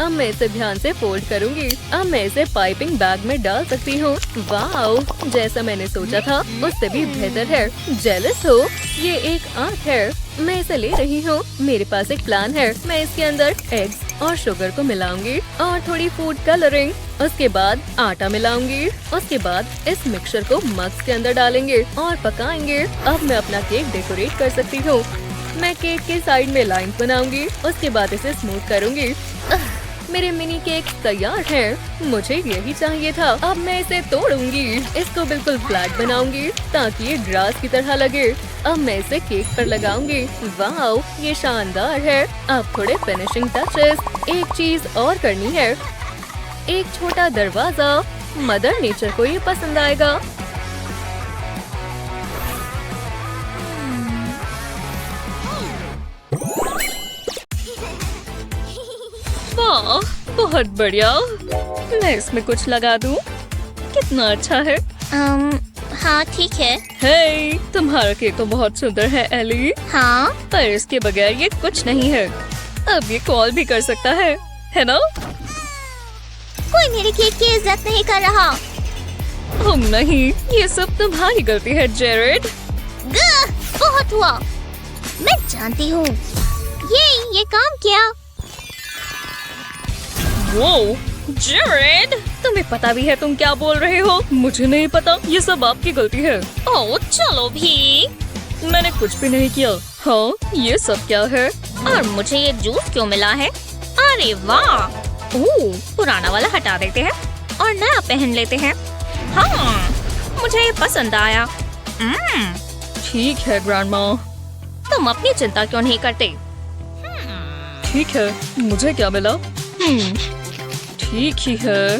अब मैं इसे ध्यान से फोल्ड करूंगी। अब मैं इसे पाइपिंग बैग में डाल सकती हूँ। वाओ, जैसा मैंने सोचा था उससे भी बेहतर है। जेलस हो? ये एक आंख है। मैं इसे ले रही हूँ। मेरे पास एक प्लान है। मैं इसके अंदर एग्स और शुगर को मिलाऊंगी और थोड़ी फूड कलरिंग। उसके बाद आटा मिलाऊंगी। उसके बाद इस मिक्सचर को मग्स के अंदर डालेंगे और पकाएंगे। अब मैं अपना केक डेकोरेट कर सकती हूँ। मैं केक के साइड में लाइन बनाऊंगी। उसके बाद इसे स्मूथ करूंगी। मेरे मिनी केक तैयार हैं। मुझे यही चाहिए था। अब मैं इसे तोड़ूंगी। इसको बिल्कुल फ्लैट बनाऊंगी ताकि ये ग्रास की तरह लगे। अब मैं इसे केक पर लगाऊंगी। वाओ, ये शानदार है। अब थोड़े फिनिशिंग टचेस। एक चीज और करनी है। एक छोटा दरवाजा। मदर नेचर को ये पसंद आएगा। वाह, बहुत बढ़िया। मैं इसमें कुछ लगा दूं। कितना अच्छा है। हाँ ठीक है। हे, तुम्हारा केक तो बहुत सुंदर है एली। हाँ, पर इसके बगैर ये कुछ नहीं है। अब ये कॉल भी कर सकता है ना? कोई मेरे केक की इज्जत नहीं कर रहा। हम नहीं, ये सब तुम्हारी गलती है जेरेड। बहुत हुआ। मैं जानती हूँ। ये काम किया। वो जेरेड, तुम्हें पता भी है तुम क्या बोल रहे हो? मुझे नहीं पता। ये सब आपकी गलती है। ओह चलो भी। मैंने कुछ भी नहीं किया। हाँ, ये सब क्या है? और मुझे ये जूस क्यों मिला है? अरे वाह। ओह, पुराना वाला हटा देते हैं और नया पहन लेते हैं। हाँ, मुझे ये पसंद आया। ठीक है ग्रैंडमा। तुम अपनी चिंता क्यों नहीं करते? ठीक है, मुझे क्या मिला? ठीक ही है।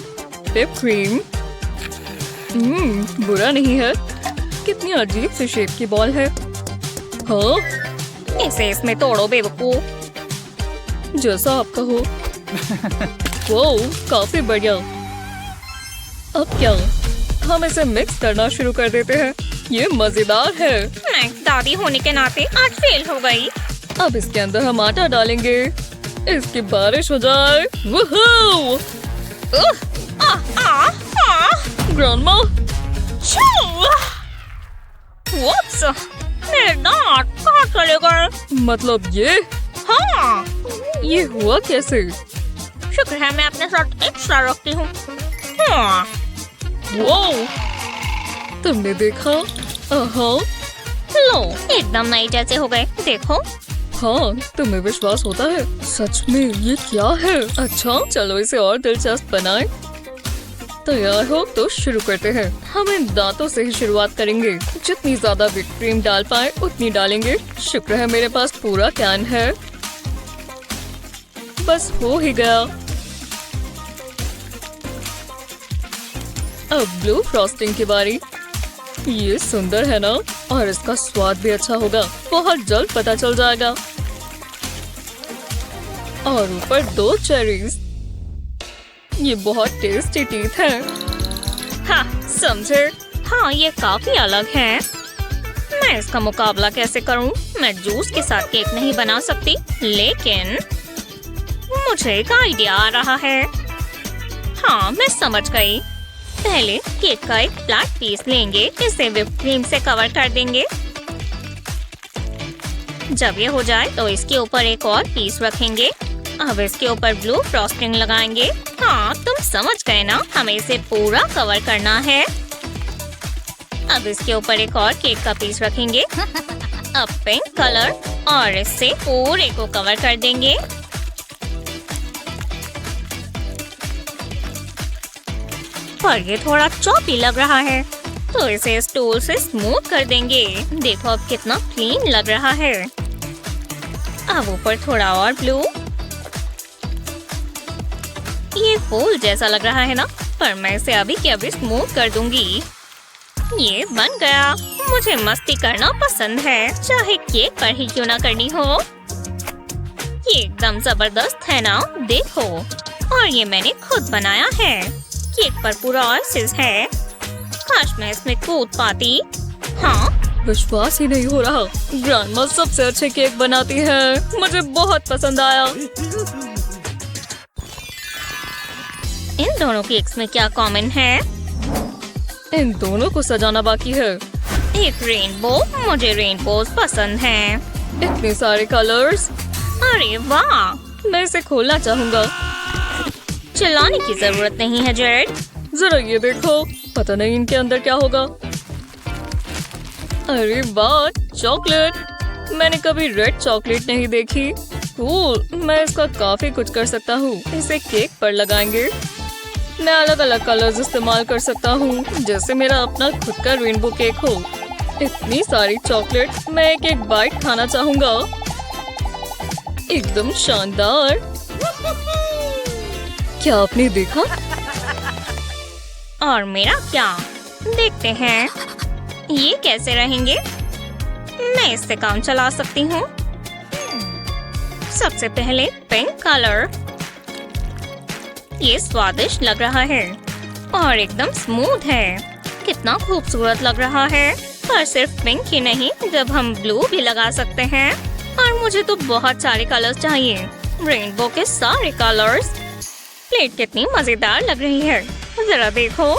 Whip cream. बुरा नहीं है। कितनी अजीब सी शेप की बॉल है। हाँ, इसे इसमें तोड़ो बेवकूफ। जैसा आपका हो। वो काफी बढ़िया। अब क्या? हम इसे मिक्स करना शुरू कर देते हैं। ये मजेदार है। मैं दादी होने के नाते आज फेल हो गई। अब इसके अंदर हम आटा डालेंगे। इसकी बारिश हो जाए। वूहू! ग्रैंडमा, मेरे दांत कहाँ चले गए? मतलब ये? हाँ, ये हुआ कैसे? शुक्र है मैं अपने साथ एक्स्ट्रा रखती हूँ। हाँ। वो तुमने देखा? लो, एकदम नई जैसे हो गए। देखो। हाँ, तुम्हें विश्वास होता है? सच में ये क्या है? अच्छा, चलो इसे और दिलचस्प बनाएं। तैयार हो तो शुरू करते हैं। हम इन दांतों से ही शुरुआत करेंगे। जितनी ज्यादा व्हिप क्रीम डाल पाए उतनी डालेंगे। शुक्र है मेरे पास पूरा कैन है। बस हो ही गया। अब ब्लू फ्रॉस्टिंग की बारी। ये सुंदर है ना? और इसका स्वाद भी अच्छा होगा। बहुत जल्द पता चल जाएगा। और ऊपर 2 चेरीज। ये बहुत टेस्टी टीथ है। हाँ, समझे? हाँ, ये काफी अलग है। मैं इसका मुकाबला कैसे करूं? मैं जूस के साथ केक नहीं बना सकती, लेकिन मुझे एक आइडिया आ रहा है। हाँ, मैं समझ गई। पहले केक का एक फ्लैट पीस लेंगे, इसे व्हिप क्रीम से कवर कर देंगे। जब ये हो जाए तो इसके ऊपर एक और पीस रखेंगे। अब इसके ऊपर ब्लू फ्रॉस्टिंग लगाएंगे। हाँ, तुम समझ गए ना, हमें इसे पूरा कवर करना है। अब इसके ऊपर एक और केक का पीस रखेंगे। अब पिंक कलर और इससे पूरे को कवर कर देंगे। पर ये थोड़ा चॉपी लग रहा है, तो इसे इस टूल से स्मूथ कर देंगे। देखो अब कितना क्लीन लग रहा है। अब ऊपर थोड़ा और ब्लू। ये फूल जैसा लग रहा है ना, पर मैं इसे अभी के अभी स्मूथ कर दूंगी। ये बन गया। मुझे मस्ती करना पसंद है, चाहे केक पर ही क्यों ना करनी हो। ये एकदम जबरदस्त है ना, देखो। और ये मैंने खुद बनाया है। केक पर पूरा ऑयसिस है। काश मैं इसमें कूद पाती। हाँ, विश्वास ही नहीं हो रहा। ग्रैंडमा सबसे अच्छे केक बनाती है। मुझे बहुत पसंद आया। इन दोनों केक्स में क्या कॉमन है? इन दोनों को सजाना बाकी है। एक रेनबो। मुझे रेनबोज पसंद हैं। इतने सारे कलर्स। अरे वाह, मैं इसे खोलना चाहूंगा। चिल्लाने की जरूरत नहीं है जेरेड। जरा ये देखो, पता नहीं इनके अंदर क्या होगा। अरे वाह, चॉकलेट। मैंने कभी रेड चॉकलेट नहीं देखी। कूल, मैं इसका काफी कुछ कर सकता हूँ। इसे केक पर लगाएंगे। मैं अलग अलग कलर्स इस्तेमाल कर सकता हूँ, जैसे मेरा अपना खुद का रेनबो केक हो। इतनी सारी चॉकलेट, मैं एक एक बाइट खाना चाहूंगा। एकदम शानदार। क्या आपने देखा? और मेरा क्या? देखते हैं ये कैसे रहेंगे। मैं इससे काम चला सकती हूँ। सबसे पहले पिंक कलर। ये स्वादिष्ट लग रहा है और एकदम स्मूथ है। कितना खूबसूरत लग रहा है। पर सिर्फ पिंक ही नहीं, जब हम ब्लू भी लगा सकते हैं। और मुझे तो बहुत सारे कलर्स चाहिए, रेनबो के सारे कलर्स। प्लेट कितनी मजेदार लग रही है, जरा देखो।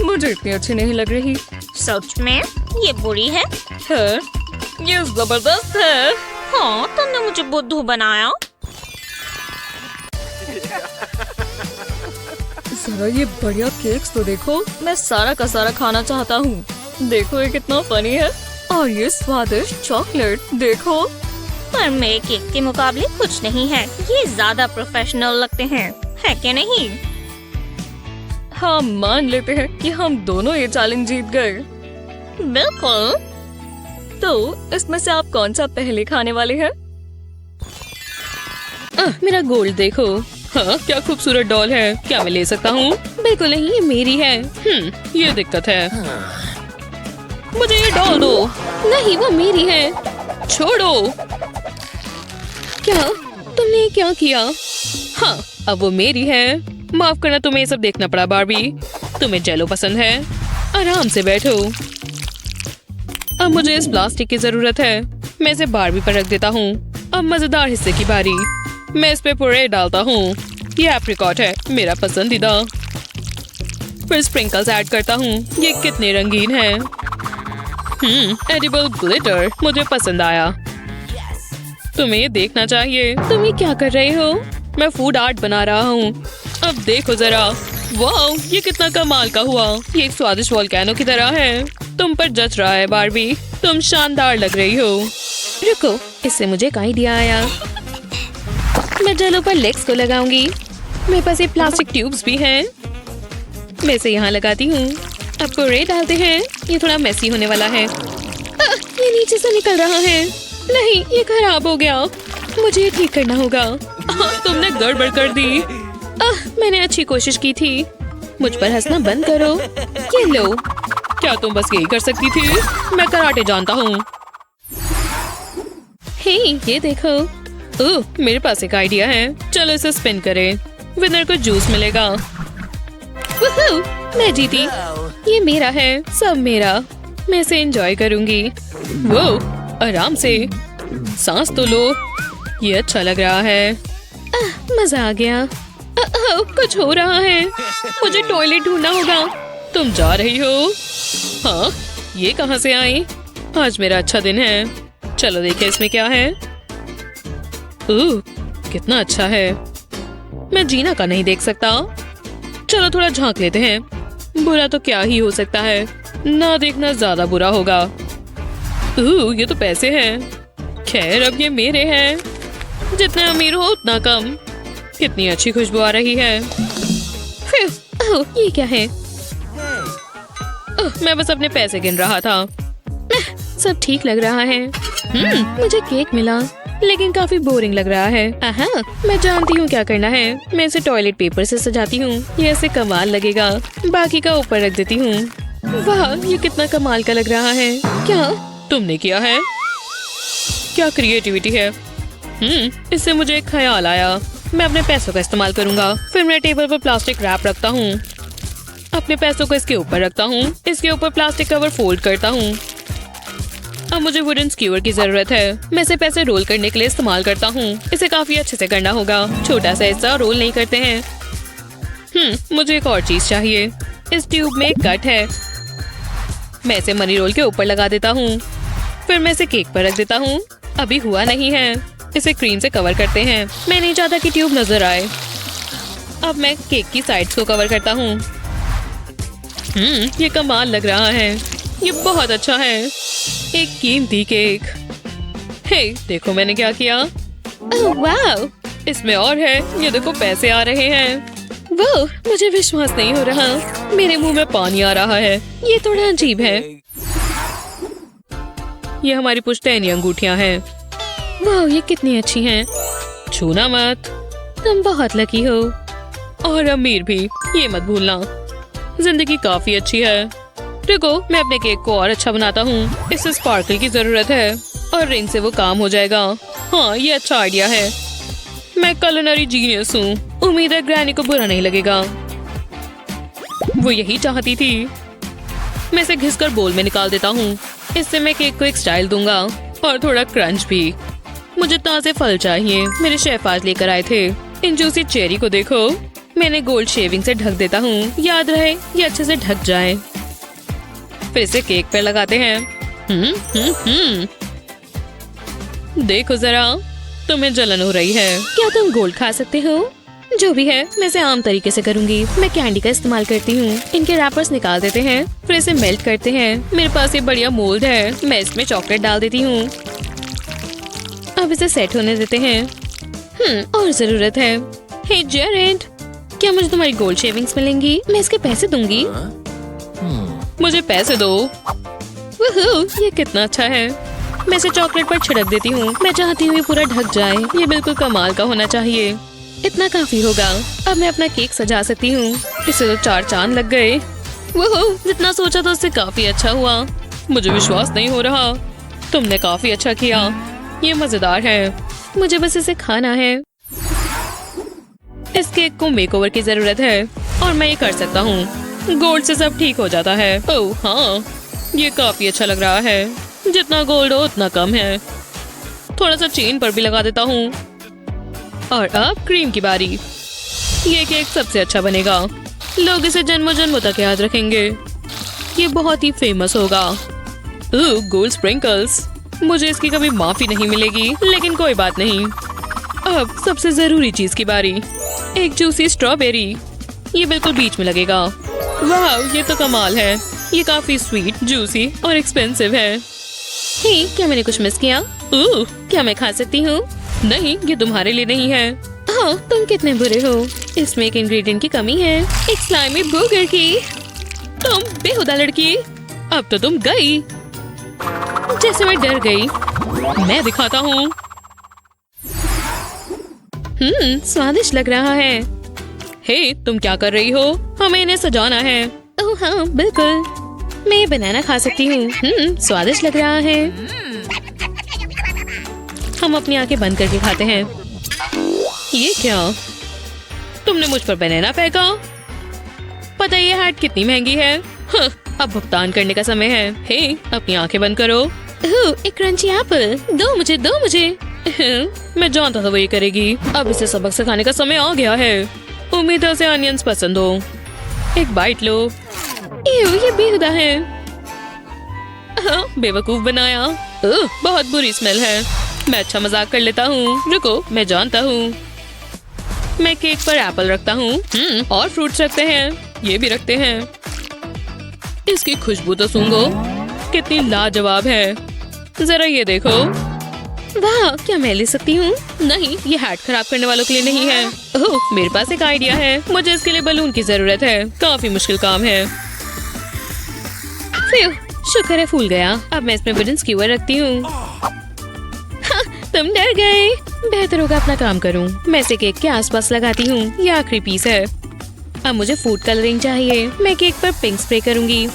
मुझे इतनी अच्छी नहीं लग रही। सच में ये बुरी है? ये जबरदस्त है। हाँ, तुमने मुझे बुद्धू बनाया। जरा ये बढ़िया केक्स तो देखो। मैं सारा का सारा खाना चाहता हूँ। देखो ये कितना फनी है। और ये स्वादिष्ट चॉकलेट देखो। पर मेरे केक के मुकाबले कुछ नहीं है। ये ज्यादा प्रोफेशनल लगते हैं, है क्या नहीं? हाँ, मान लेते हैं कि हम दोनों ये चैलेंज जीत गए। बिल्कुल। तो इसमें से आप कौन सा पहले खाने वाले हैं? मेरा गोल्ड देखो। हाँ, क्या खूबसूरत डॉल है। क्या मैं ले सकता हूँ? बिल्कुल नहीं, ये मेरी है। ये दिक्कत है। मुझे ये डॉल दो। नहीं, वो मेरी है। छोड़ो। क्या तुमने क्या किया? हाँ, अब वो मेरी है। माफ करना, तुम्हें ये सब देखना पड़ा बार्बी। तुम्हें जेलो पसंद है? आराम से बैठो। अब मुझे इस प्लास्टिक की जरूरत है। मैं इसे बार्बी पर रख देता हूँ। अब मजेदार हिस्से की बारी। मैं इस पे पुरे डालता हूँ। ये एप्रिकॉट है, मेरा पसंदीदा। फिर स्प्रिंकल्स ऐड करता हूँ। ये कितने रंगीन हैं। एडिबल ग्लिटर मुझे पसंद आया। तुम्हें ये देखना चाहिए। तुम ये क्या कर रहे हो? मैं फूड आर्ट बना रहा हूँ। अब देखो जरा। वाओ, ये कितना कमाल का हुआ। ये एक स्वादिष्ट वोल्केनो की तरह है। तुम पर जच रहा है बार्बी। तुम शानदार लग रही हो। रुको, इससे मुझे एक आइडिया आया। मैं जेलो पर लेग्स को लगाऊंगी। मेरे पास ये प्लास्टिक ट्यूब्स भी हैं। मैं इसे यहाँ लगाती हूँ। अब पुरे डालते हैं। ये थोड़ा मेसी होने वाला है। ये नीचे से निकल रहा है। नहीं, ये खराब हो गया। मुझे ये ठीक करना होगा। तुमने गड़बड़ कर दी। मैंने अच्छी कोशिश की थी। मुझ पर हंसना बंद करो। ये लो। क्या तुम बस यही कर सकती थी? मैं कराटे जानता हूँ। हे, ये देखो। ओह, मेरे पास एक आइडिया है। चलो इसे स्पिन करें। विनर को जूस मिलेगा। वूहू, मैं जीती। ये मेरा है, सब मेरा। मैं इसे एंजॉय करूंगी। वो आराम से सांस तो लो। ये अच्छा लग रहा है। मजा आ गया। कुछ हो रहा है। मुझे टॉयलेट ढूंढना होगा। तुम जा रही हो? हाँ, ये कहाँ से आई? आज मेरा अच्छा दिन है। चलो देखें इसमें क्या है। ओह, कितना अच्छा है। मैं जीना का नहीं देख सकता। चलो थोड़ा झांक लेते हैं। बुरा तो क्या ही हो सकता है। ना देखना ज्यादा बुरा होगा। ओह, ये तो पैसे हैं। खैर, अब ये मेरे हैं। जितने अमीर हो उतना कम। कितनी अच्छी खुशबू आ रही है। फिर, ओह, ये क्या है? ओह, मैं बस अपने पैसे गिन रहा था। सब ठीक लग रहा है। मुझे केक मिला, लेकिन काफी बोरिंग लग रहा है। आहा, मैं जानती हूँ क्या करना है। मैं इसे टॉयलेट पेपर से सजाती हूँ। ये ऐसे कमाल लगेगा। बाकी का ऊपर रख देती हूँ। वाह, ये कितना कमाल का लग रहा है। क्या तुमने किया है? क्या क्रिएटिविटी है। इससे मुझे एक ख्याल आया। मैं अपने पैसों का इस्तेमाल करूंगा। फिर मैं टेबल पर प्लास्टिक रैप रखता हूँ। अपने पैसों को इसके ऊपर रखता हूँ। इसके ऊपर प्लास्टिक कवर फोल्ड करता हूँ। अब मुझे वुडन स्क्यूअर की जरूरत है। मैं इसे पैसे रोल करने के लिए इस्तेमाल करता हूँ। इसे काफी अच्छे से करना होगा। छोटा सा हिस्सा रोल नहीं करते हैं। मुझे एक और चीज चाहिए। इस ट्यूब में एक कट है। मैं इसे मनी रोल के ऊपर लगा देता हूँ। फिर मैं इसे केक पर रख देता हूँ। अभी हुआ नहीं है। इसे क्रीम से कवर करते हैं। मैं नहीं चाहता कि ट्यूब नजर आए। अब मैं केक की साइड्स को कवर करता हूँ। ये कमाल लग रहा है। ये बहुत अच्छा है। एक कीमती केक। हे, देखो मैंने क्या किया। ओह वाव, इसमें और है। ये देखो पैसे आ रहे हैं। वो मुझे विश्वास नहीं हो रहा। मेरे मुंह में पानी आ रहा है। ये थोड़ा अजीब है। ये हमारी पुश्तैनी अंगूठियां हैं। वाह, ये कितनी अच्छी हैं। छूना मत। तुम बहुत लकी हो। और अमीर भी, ये मत भूलना। जिंदगी काफी अच्छी है। देखो, मैं अपने केक को और अच्छा बनाता हूँ। इसे स्पार्कल की जरूरत है और रिंग से वो काम हो जाएगा। हाँ, ये अच्छा आइडिया है। मैं कुलिनरी जीनियस हूँ। उम्मीद है ग्रैनी को बुरा नहीं लगेगा। वो यही चाहती थी। मैं इसे घिसकर बोल में निकाल देता हूँ। इससे मैं केक को एक स्टाइल दूंगा और थोड़ा क्रंच भी। मुझे ताजे फल चाहिए। मेरे शेफ आज लेकर आए थे। इन जूसी चेरी को देखो। मैंने गोल्ड शेविंग से ढक देता हूँ। याद रहे, ये अच्छे से ढक जाए। फिर इसे केक पर लगाते हैं। देखो जरा, तुम्हें जलन हो रही है। क्या तुम गोल्ड खा सकते हो? जो भी है, मैं इसे आम तरीके से करूंगी। मैं कैंडी का इस्तेमाल करती हूँ। इनके रैपर्स निकाल देते हैं। फिर इसे मेल्ट करते हैं। मेरे पास ये बढ़िया मोल्ड है। मैं इसमें चॉकलेट डाल देती हूँ। अब इसे सेट होने देते हैं। और जरूरत है। हे जेरेड, क्या मुझे तुम्हारी गोल्ड शेविंग्स मिलेंगी? मैं इसके पैसे दूंगी। मुझे पैसे दो। वूहू, ये कितना अच्छा है। मैं इसे चॉकलेट पर छिड़क देती हूँ। मैं चाहती हूँ ये पूरा ढक जाए। ये बिल्कुल कमाल का होना चाहिए। इतना काफी होगा। अब मैं अपना केक सजा सकती हूँ। इसे तो 4 चांद लग गए। वूहू, जितना सोचा था उससे काफी अच्छा हुआ। मुझे विश्वास नहीं हो रहा। तुमने काफी अच्छा किया। ये मजेदार है। मुझे बस इसे खाना है। इस केक को मेकओवर की जरूरत है और मैं ये कर सकता हूँ। गोल्ड से सब ठीक हो जाता है। ओह हाँ, ये काफी अच्छा लग रहा है। जितना गोल्ड हो उतना कम है। थोड़ा सा चेन पर भी लगा देता हूँ। और अब क्रीम की बारी। ये केक सबसे अच्छा बनेगा। लोग इसे जन्मों जन्मों तक याद रखेंगे। ये बहुत ही फेमस होगा। ओह, गोल्ड स्प्रिंकल्स। मुझे इसकी कभी माफी नहीं मिलेगी, लेकिन कोई बात नहीं। अब सबसे जरूरी चीज की बारी। एक जूसी स्ट्रॉबेरी। ये बिल्कुल बीच में लगेगा। वाह, ये तो कमाल है। ये काफी स्वीट, जूसी और एक्सपेंसिव है। हे, क्या मैंने कुछ मिस किया? ओह, क्या मैं खा सकती हूँ? नहीं, ये तुम्हारे लिए नहीं है। हाँ, तुम कितने बुरे हो। इसमें एक इंग्रेडिएंट की कमी है। एक स्लाइमी बर्गर की। तुम बेहुदा लड़की। अब तो तुम गई। जैसे मैं डर गई। मैं दिखाता हूँ। स्वादिष्ट लग रहा है। हे, तुम क्या कर रही हो? हमें इन्हें सजाना है। ओह हाँ, बिल्कुल। मैं ये बनाना खा सकती हूँ। स्वादिष्ट लग रहा है। हम अपनी आंखें बंद करके खाते हैं। ये क्या? तुमने मुझ पर बनाना फेंका? पता है ये हैट कितनी महंगी है? अब भुगतान करने का समय है। हे, अपनी आंखें बंद करो। एक क्रंची एप्पल, दो मुझे। मैं जानता था वो ये करेगी। अब इसे सबक सिखाने का समय आ गया है। उम्मीद है उसे अनियंस पसंद हो। एक बाइट लो। ये बेहुदा है। बेवकूफ बनाया। बहुत बुरी स्मेल है। मैं अच्छा मजाक कर लेता हूँ। रुको, मैं जानता हूँ। मैं केक पर एप्पल रखता हूँ। और फ्रूट्स रखते हैं। ये भी रखते हैं। इसकी खुशबू तो सूंघो, कितनी लाजवाब है। जरा ये देखो। वाह, क्या मैं ले सकती हूँ? नहीं, ये हैट खराब करने वालों के लिए नहीं है। ओह, मेरे पास एक आइडिया है। मुझे इसके लिए बलून की जरूरत है। काफी मुश्किल काम है। शुक्र है फूल गया। अब मैं इसमें वुडन स्क्यूअर रखती हूँ। तुम डर गए। बेहतर होगा अपना काम करूं। मैं इसे केक के आसपास लगाती हूँ। ये आखिरी पीस है। अब मुझे फूड कलरिंग चाहिए। मैं केक पर पिंक स्प्रे करूंगी।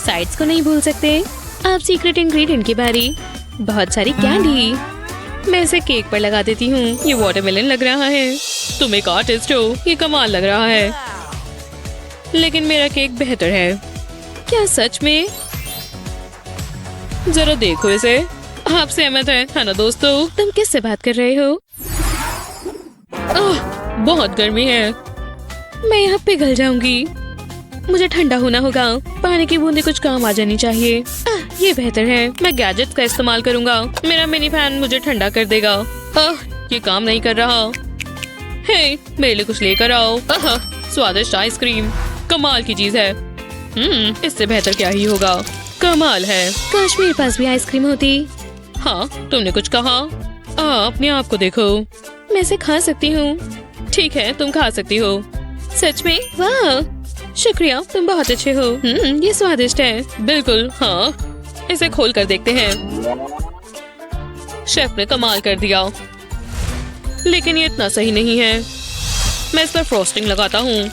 साइड्स को नहीं भूल सकते। अब सीक्रेट इंग्रेडिएंट की बारी। बहुत सारी कैंडी। मैं इसे केक पर लगा देती हूँ। ये वाटरमेलन लग रहा है। तुम एक आर्टिस्ट हो। ये कमाल लग रहा है। लेकिन मेरा केक बेहतर है। क्या सच में? जरा देखो इसे। आप सहमत है ना दोस्तों? तुम किससे बात कर रहे हो? बहुत गर्मी है। मैं यहाँ पिघल जाऊंगी। मुझे ठंडा होना होगा। पानी की बूंदें कुछ काम आ जानी चाहिए। ये बेहतर है। मैं गैजेट्स का इस्तेमाल करूंगा। मेरा मिनी फैन मुझे ठंडा कर देगा। ये काम नहीं कर रहा। हे, मेरे लिए कुछ लेकर आओ। स्वादिष्ट आइसक्रीम कमाल की चीज है। इससे बेहतर क्या ही होगा। कमाल है। काश मेरे पास भी आइसक्रीम होती। हाँ, तुमने कुछ कहा? अपने आप को देखो। मैं इसे खा सकती हूँ। ठीक है, तुम खा सकती हो। सच में? वाह, शुक्रिया, तुम बहुत अच्छे हो। ये स्वादिष्ट है। बिल्कुल, हाँ। इसे खोल कर देखते हैं। शेफ ने कमाल कर दिया। लेकिन ये इतना सही नहीं है। मैं इस पर फ्रॉस्टिंग लगाता हूँ।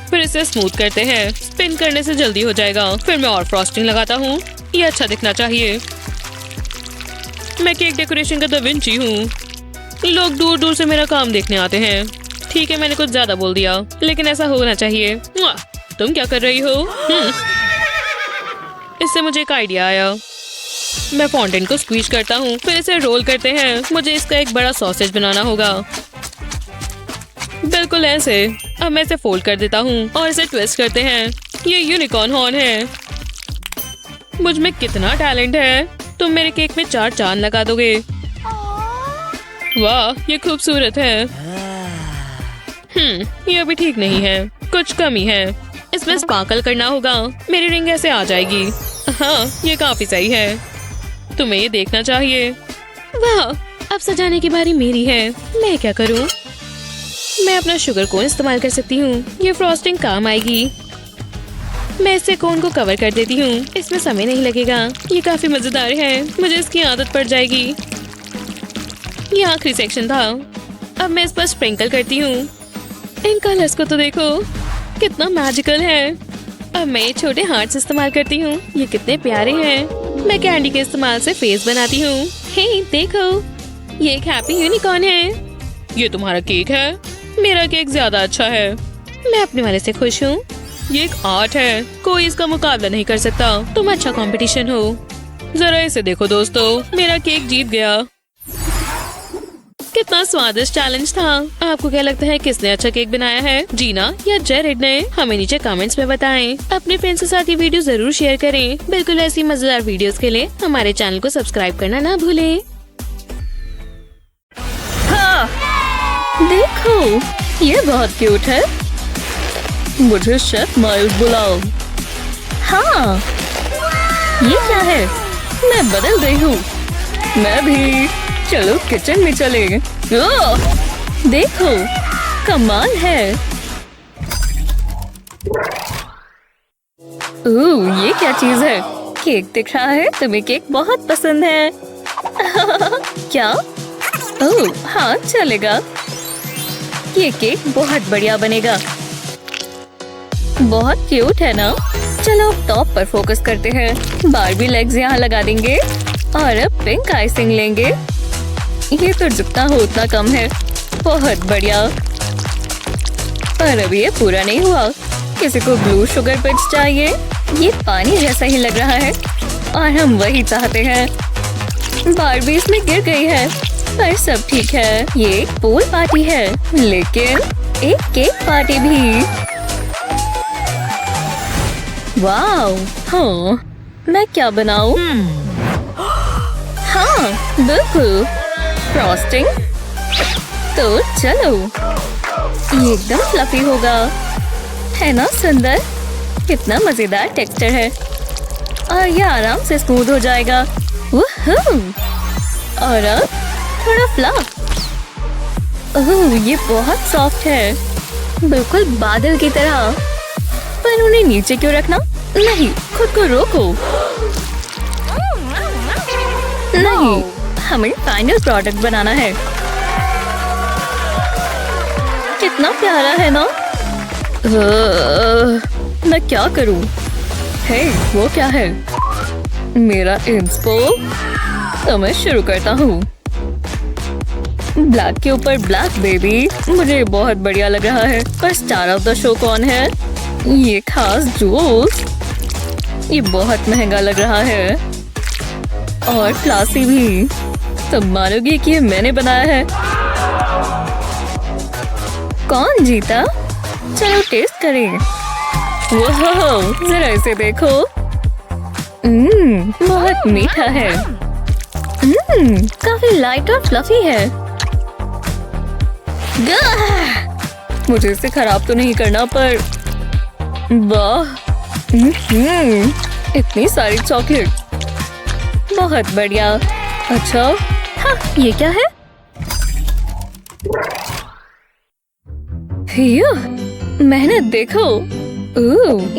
फिर इसे स्मूथ करते हैं। स्पिन करने से जल्दी हो जाएगा। फिर मैं और फ्रॉस्टिंग लगाता हूँ। ये अच्छा दिखना चाहिए। मैं केक डेकोरेशन का दा विंची हूँ। लोग दूर दूर से मेरा काम देखने आते हैं। ठीक है, मैंने कुछ ज्यादा बोल दिया, लेकिन ऐसा होना चाहिए। तुम क्या कर रही हो? इससे मुझे एक आइडिया आया। मैं फाउंटेन को स्क्वीज करता हूँ। फिर इसे रोल करते हैं। मुझे इसका एक बड़ा सॉसेज बनाना होगा। बिल्कुल ऐसे। अब मैं इसे फोल्ड कर देता हूँ और इसे ट्विस्ट करते हैं। ये यूनिकॉर्न हॉर्न है। मुझ में कितना टैलेंट है। तुम मेरे केक में 4 चांद लगा दोगे। वाह, ये खूबसूरत है। ये अभी ठीक नहीं है। कुछ कमी है। इसमें स्पार्कल करना होगा। मेरी रिंग ऐसे आ जाएगी। हाँ, ये काफी सही है। तुम्हें ये देखना चाहिए। वाह, अब सजाने की बारी मेरी है। मैं क्या करूँ? मैं अपना शुगर कोन इस्तेमाल कर सकती हूँ। ये फ्रॉस्टिंग काम आएगी। मैं इससे कोन को कवर कर देती हूँ। इसमें समय नहीं लगेगा। ये काफी मजेदार है। मुझे इसकी आदत पड़ जाएगी। ये आखिरी सेक्शन था। अब मैं इस पर स्प्रिंकल करती हूँ। इन कलर्स को तो देखो, कितना मैजिकल है। अब मैं ये छोटे हार्ट्स इस्तेमाल करती हूँ। ये कितने प्यारे हैं। मैं कैंडी के इस्तेमाल से फेस बनाती हूँ। हे, देखो, ये एक हैप्पी यूनिकॉर्न है। ये तुम्हारा केक है? मेरा केक ज्यादा अच्छा है। मैं अपने वाले से खुश हूँ। ये एक आर्ट है। कोई इसका मुकाबला नहीं कर सकता। तुम अच्छा कंपटीशन हो। जरा इसे देखो दोस्तों, मेरा केक जीत गया। कितना स्वादिष्ट चैलेंज था। आपको क्या लगता है किसने अच्छा केक बनाया है, जीना या जेरेड ने? हमें नीचे कमेंट्स में बताएं। अपने फ्रेंड्स के साथ ये वीडियो जरूर शेयर करें। बिल्कुल ऐसी मजेदार वीडियोस के लिए हमारे चैनल को सब्सक्राइब करना ना भूलें। हाँ, देखो, ये बहुत क्यूट है। मुझे शेफ माइल्स बुलाओ। हाँ, ये क्या है? मैं बदल गई हूँ। मैं भी। चलो किचन में चले। ओह, देखो, कमाल है। ओह, ये क्या चीज है? केक दिख रहा है। तुम्हें केक बहुत पसंद है। क्या? ओह, हाँ, चलेगा। ये केक बहुत बढ़िया बनेगा। बहुत क्यूट है ना। चलो अब टॉप पर फोकस करते हैं। बारबी लेग्स यहाँ लगा देंगे और अब पिंक आइसिंग लेंगे। ये तो जितना हो उतना कम है। बहुत बढ़िया। पर अभी ये पूरा नहीं हुआ। किसी को ब्लू शुगर पिट्स चाहिए। ये पानी जैसा ही लग रहा है और हम वही चाहते हैं। बारबी इसमें गिर गई है पर सब ठीक है। ये एक पूल पार्टी है लेकिन एक केक पार्टी भी। वाओ, हाँ, मैं क्या बनाऊं? हाँ, बिल्कुल, फ्रॉस्टिंग। तो चलो, ये एकदम फ्लफी होगा, है ना सुंदर? कितना मजेदार टेक्सचर है और ये आराम से स्मूथ हो जाएगा। वूहू! और अब थोड़ा फ्लफ। ओह, ये बहुत सॉफ्ट है, बिल्कुल बादल की तरह। पर उन्हें नीचे क्यों रखना? नहीं, खुद को रोको। नहीं, हमें फाइनल प्रोडक्ट बनाना है। कितना प्यारा है ना? मैं क्या करूं? हे, वो क्या है? मेरा इंस्पो। तो मैं शुरू करता हूँ। ब्लैक के ऊपर ब्लैक बेबी, मुझे बहुत बढ़िया लग रहा है। पर स्टार ऑफ द शो कौन है? ये खास जूस। ये बहुत महंगा लग रहा है और क्लासी भी। तब मानोगे कि ये मैंने बनाया है। कौन जीता? चलो टेस्ट करें। वाह, जरा इसे देखो। बहुत मीठा है। काफी लाइट और फ्लफी है। मुझे इसे खराब तो नहीं करना, पर वाह, इतनी सारी चॉकलेट। बहुत बढ़िया। अच्छा, हाँ, ये क्या है? मेहनत देखो।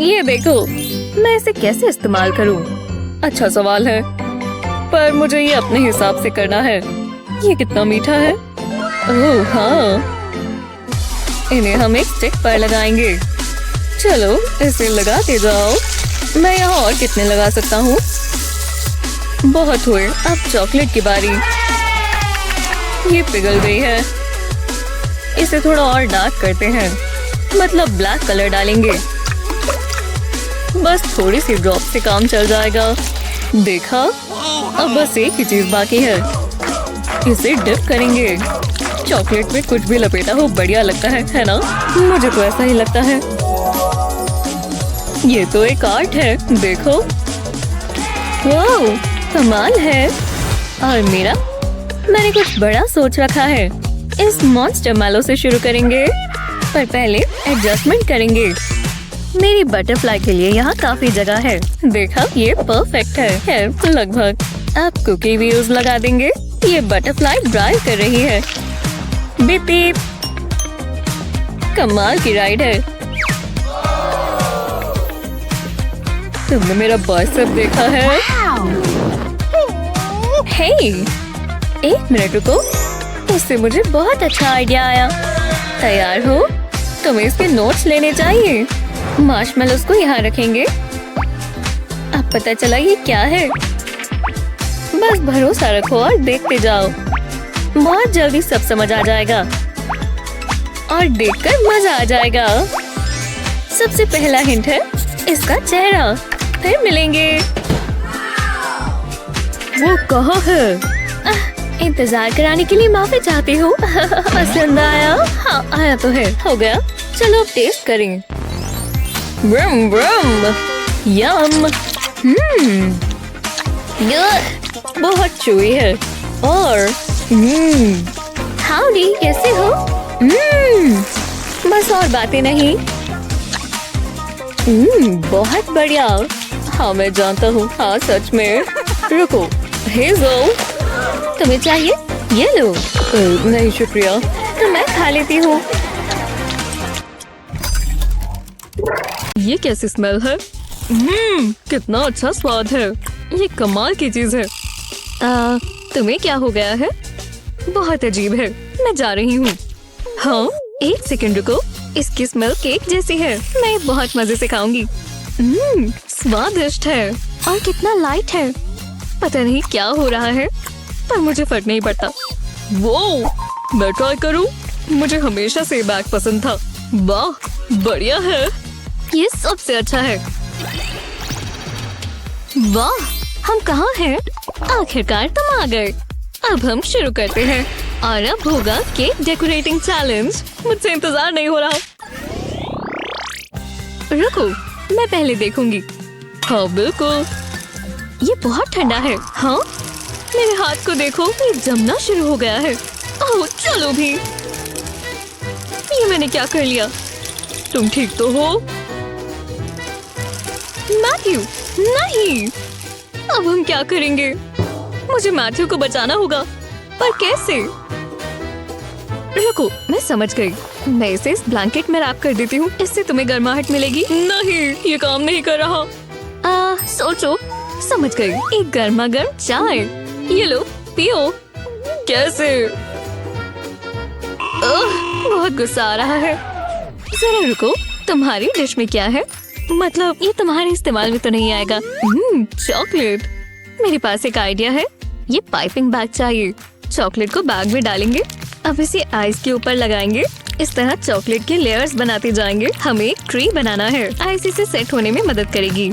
ये देखो, मैं इसे कैसे इस्तेमाल करूं? अच्छा सवाल है, पर मुझे ये अपने हिसाब से करना है। ये कितना मीठा है। ओह हाँ, इन्हें हम एक स्टिक पर लगाएंगे। चलो इसे लगाते जाओ। मैं यहाँ और कितने लगा सकता हूँ? बहुत हुए, अब चॉकलेट की बारी। ये पिघल गई है। इसे थोड़ा और डार्क करते हैं, मतलब ब्लैक कलर डालेंगे। बस थोड़ी सी ड्रॉप से काम चल जाएगा। देखा, अब बस एक ही चीज बाकी है। इसे डिप करेंगे। चॉकलेट में कुछ भी लपेटा हो बढ़िया लगता है ना? मुझे तो ऐसा ही लगता है। ये तो एक आर्ट है, देखो। वाह, कमाल है। और मेरा, मैंने कुछ बड़ा सोच रखा है। इस मॉन्स्टर मैलो से शुरू करेंगे, पर पहले एडजस्टमेंट करेंगे। मेरी बटरफ्लाई के लिए यहाँ काफी जगह है। देखा, ये परफेक्ट है लगभग। अब कुकी व्हील्स लगा देंगे। ये बटरफ्लाई ड्राइव कर रही है। Beep beep. कमाल की राइड है। तुमने मेरा बाइसेप देखा है? हे, एक मिनट रुको। इससे मुझे बहुत अच्छा आइडिया आया। तैयार हो? तुम्हें इसके नोट्स लेने चाहिए। मार्शमेलोस को यहाँ रखेंगे। अब पता चला ये क्या है। बस भरोसा रखो और देखते जाओ। बहुत जल्दी सब समझ आ जाएगा और देखकर मजा आ जाएगा। सबसे पहला हिंट है इसका चेहरा। फिर मिलेंगे। वो कहाँ है? इंतजार कराने के लिए माफी चाहती हूँ। पसंद आया? हाँ, आया तो है। हो गया। चलो अब टेस्ट करें। ब्रम ब्रम, यम। बहुत चुई है और हाउडी, कैसे हो? बस और बातें नहीं। बहुत बढ़िया। हाँ, मैं जानता हूँ। हाँ, सच में। रुको, हेज़ल, तुम्हें चाहिए? ये लो। नहीं शुक्रिया, तो मैं खा लेती हूँ। ये कैसी स्मेल है? कितना अच्छा स्वाद है। ये कमाल की चीज है। तुम्हें क्या हो गया है? बहुत अजीब है। मैं जा रही हूँ। हाँ, एक सेकंड रुको। इसकी स्मेल केक जैसी है। मैं बहुत मजे से खाऊंगी। स्वादिष्ट है और कितना लाइट है। पता नहीं क्या हो रहा है, पर मुझे फर्क नहीं पड़ता। वो मैं ट्राई करूं? मुझे हमेशा से बैग पसंद था। वाह, बढ़िया है। ये सबसे अच्छा है। वाह, हम कहाँ हैं? आखिरकार तुम आ गए। अब हम शुरू करते हैं और अब होगा केक डेकोरेटिंग चैलेंज। मुझसे इंतजार नहीं हो रहा। रुको, मैं पहले देखूंगी। हाँ बिल्कुल, ये बहुत ठंडा है। हाँ, मेरे हाथ को देखो, ये जमना शुरू हो गया है। ओह चलो भी। ये मैंने क्या कर लिया? तुम ठीक तो हो? मैथ्यू, नहीं। अब हम क्या करेंगे? मुझे मैथ्यू को बचाना होगा, पर कैसे? रुको, मैं समझ गई। मैं इसे इस ब्लैंकेट में रैप कर देती हूँ। इससे तुम्हें गर्माहट मिलेगी। नहीं, ये काम नहीं कर रहा। सोचो। समझ गई। एक गर्मा गर्म चाय। ये लो, पियो। कैसे? बहुत गुस्सा आ रहा है। जरा रुको, तुम्हारी डिश में क्या है? मतलब ये तुम्हारे इस्तेमाल में तो नहीं आएगा। चॉकलेट। मेरे पास एक आइडिया है। ये पाइपिंग बैग चाहिए। चॉकलेट को बैग में डालेंगे। अब इसे आइस के ऊपर लगाएंगे। इस तरह चॉकलेट के लेयर्स बनाते जाएंगे। हमें एक ट्री बनाना है। आइस इसे सेट होने में मदद करेगी।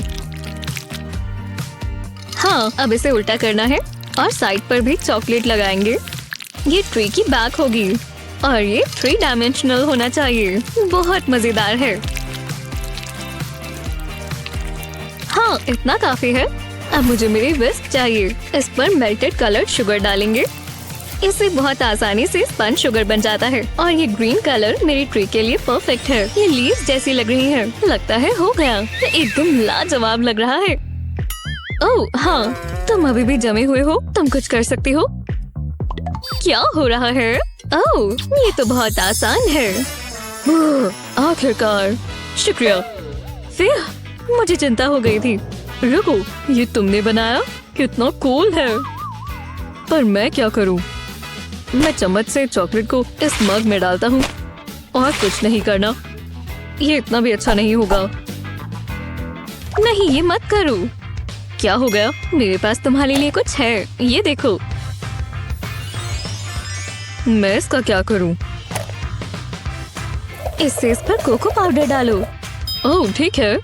हाँ, अब इसे उल्टा करना है और साइड पर भी चॉकलेट लगाएंगे। ये ट्री की बैक होगी और ये 3 डायमेंशनल होना चाहिए। बहुत मजेदार है। हाँ, इतना काफी है। अब मुझे मेरी विस्क चाहिए। इस पर मेल्टेड कलर्ड शुगर डालेंगे। इससे बहुत आसानी से स्पंज शुगर बन जाता है और ये ग्रीन कलर मेरी ट्री के लिए परफेक्ट है। ये लीव्स जैसी लग रही है। लगता है हो गया। ये एकदम लाजवाब लग रहा है। ओह हाँ, तुम अभी भी जमे हुए हो। तुम कुछ कर सकती हो। क्या हो रहा है? ओह, ये तो बहुत आसान है। आखिरकार, शुक्रिया। फिर मुझे चिंता हो गई थी। रुको, ये तुमने बनाया? कितना कूल है। पर मैं क्या करूं? मैं चम्मच से चॉकलेट को इस मग में डालता हूँ और कुछ नहीं करना। ये इतना भी अच्छा नहीं होगा। नहीं, ये मत करो। क्या हो गया? मेरे पास तुम्हारे लिए कुछ है। ये देखो। मैं इसका क्या करूं? इससे इस पर कोको पाउडर डालो। ओह ठीक है।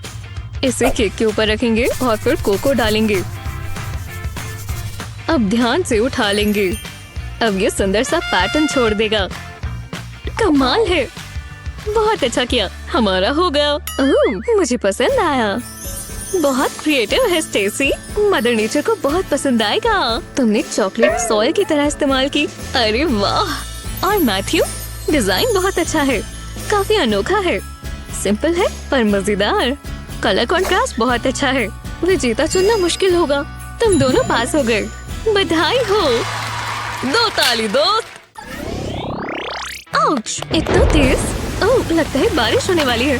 इसे केक के ऊपर रखेंगे और फिर कोको डालेंगे। अब ध्यान से उठा लेंगे। अब ये सुंदर सा पैटर्न छोड़ देगा। कमाल है। बहुत अच्छा किया। हमारा हो गया। ओह, मुझे पसंद आया। बहुत क्रिएटिव है स्टेसी। मदर नेचर को बहुत पसंद आएगा। तुमने चॉकलेट सॉइल की तरह इस्तेमाल की। अरे वाह। और मैथ्यू, डिजाइन बहुत अच्छा है। काफी अनोखा है। सिंपल है पर मजेदार। कलर कॉन्ट्रास्ट बहुत अच्छा है। विजेता चुनना मुश्किल होगा। तुम दोनों पास हो गए। बधाई हो। 2 ताली दो। आउच, इतना तेज। ओह, लगता है बारिश होने वाली है।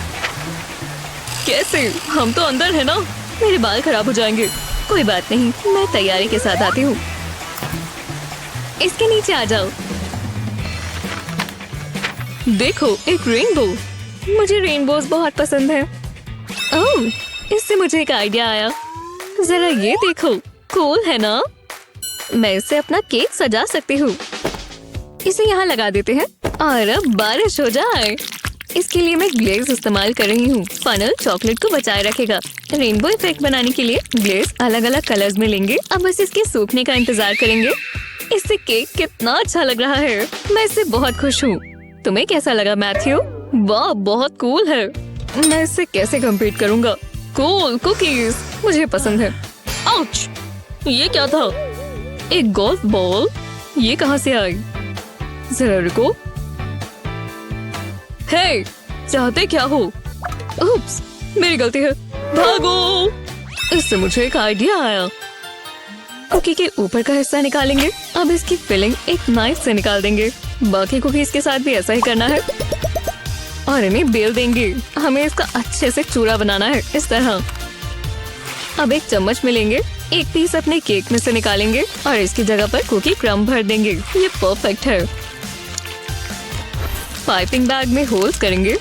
कैसे? हम तो अंदर है ना। मेरे बाल खराब हो जाएंगे। कोई बात नहीं, मैं तैयारी के साथ आती हूँ। इसके नीचे आ जाओ। देखो, एक रेनबो। मुझे रेनबोज बहुत पसंद है। ओह, इससे मुझे एक आइडिया आया। जरा ये देखो, कूल है ना? मैं इससे अपना केक सजा सकती हूँ। इसे यहाँ लगा देते हैं और अब बारिश हो जाए। इसके लिए मैं ग्लेज इस्तेमाल कर रही हूँ। फनल चॉकलेट को बचाए रखेगा। रेनबो इफेक्ट बनाने के लिए ग्लेज अलग अलग कलर्स में लेंगे। अब बस इसके सूखने का इंतजार करेंगे। इससे केक कितना अच्छा लग रहा है। मैं इससे बहुत खुश हूँ। तुम्हें कैसा लगा मैथ्यू? वाह, बहुत कूल है। मैं इससे कैसे कम्पीट करूँगा? कूल कुकीज मुझे पसंद है। आउच, ये क्या था? एक गोल्फ बॉल। ये कहाँ से आई? जरा रुको। हे, चाहते क्या हो? उप्स, मेरी गलती है। भागो। इससे मुझे एक आइडिया आया। कुकी के ऊपर का हिस्सा निकालेंगे। अब इसकी फिलिंग एक नाइफ से निकाल देंगे। बाकी कुकीज के साथ भी ऐसा ही करना है और इन्हें बेल देंगे। हमें इसका अच्छे से चूरा बनाना है, इस तरह। अब एक चम्मच में लेंगे। एक पीस अपने केक में से निकालेंगे और इसकी जगह पर कुकी क्रम्ब भर देंगे। ये परफेक्ट है। पाइपिंग बैग में होल्स करेंगे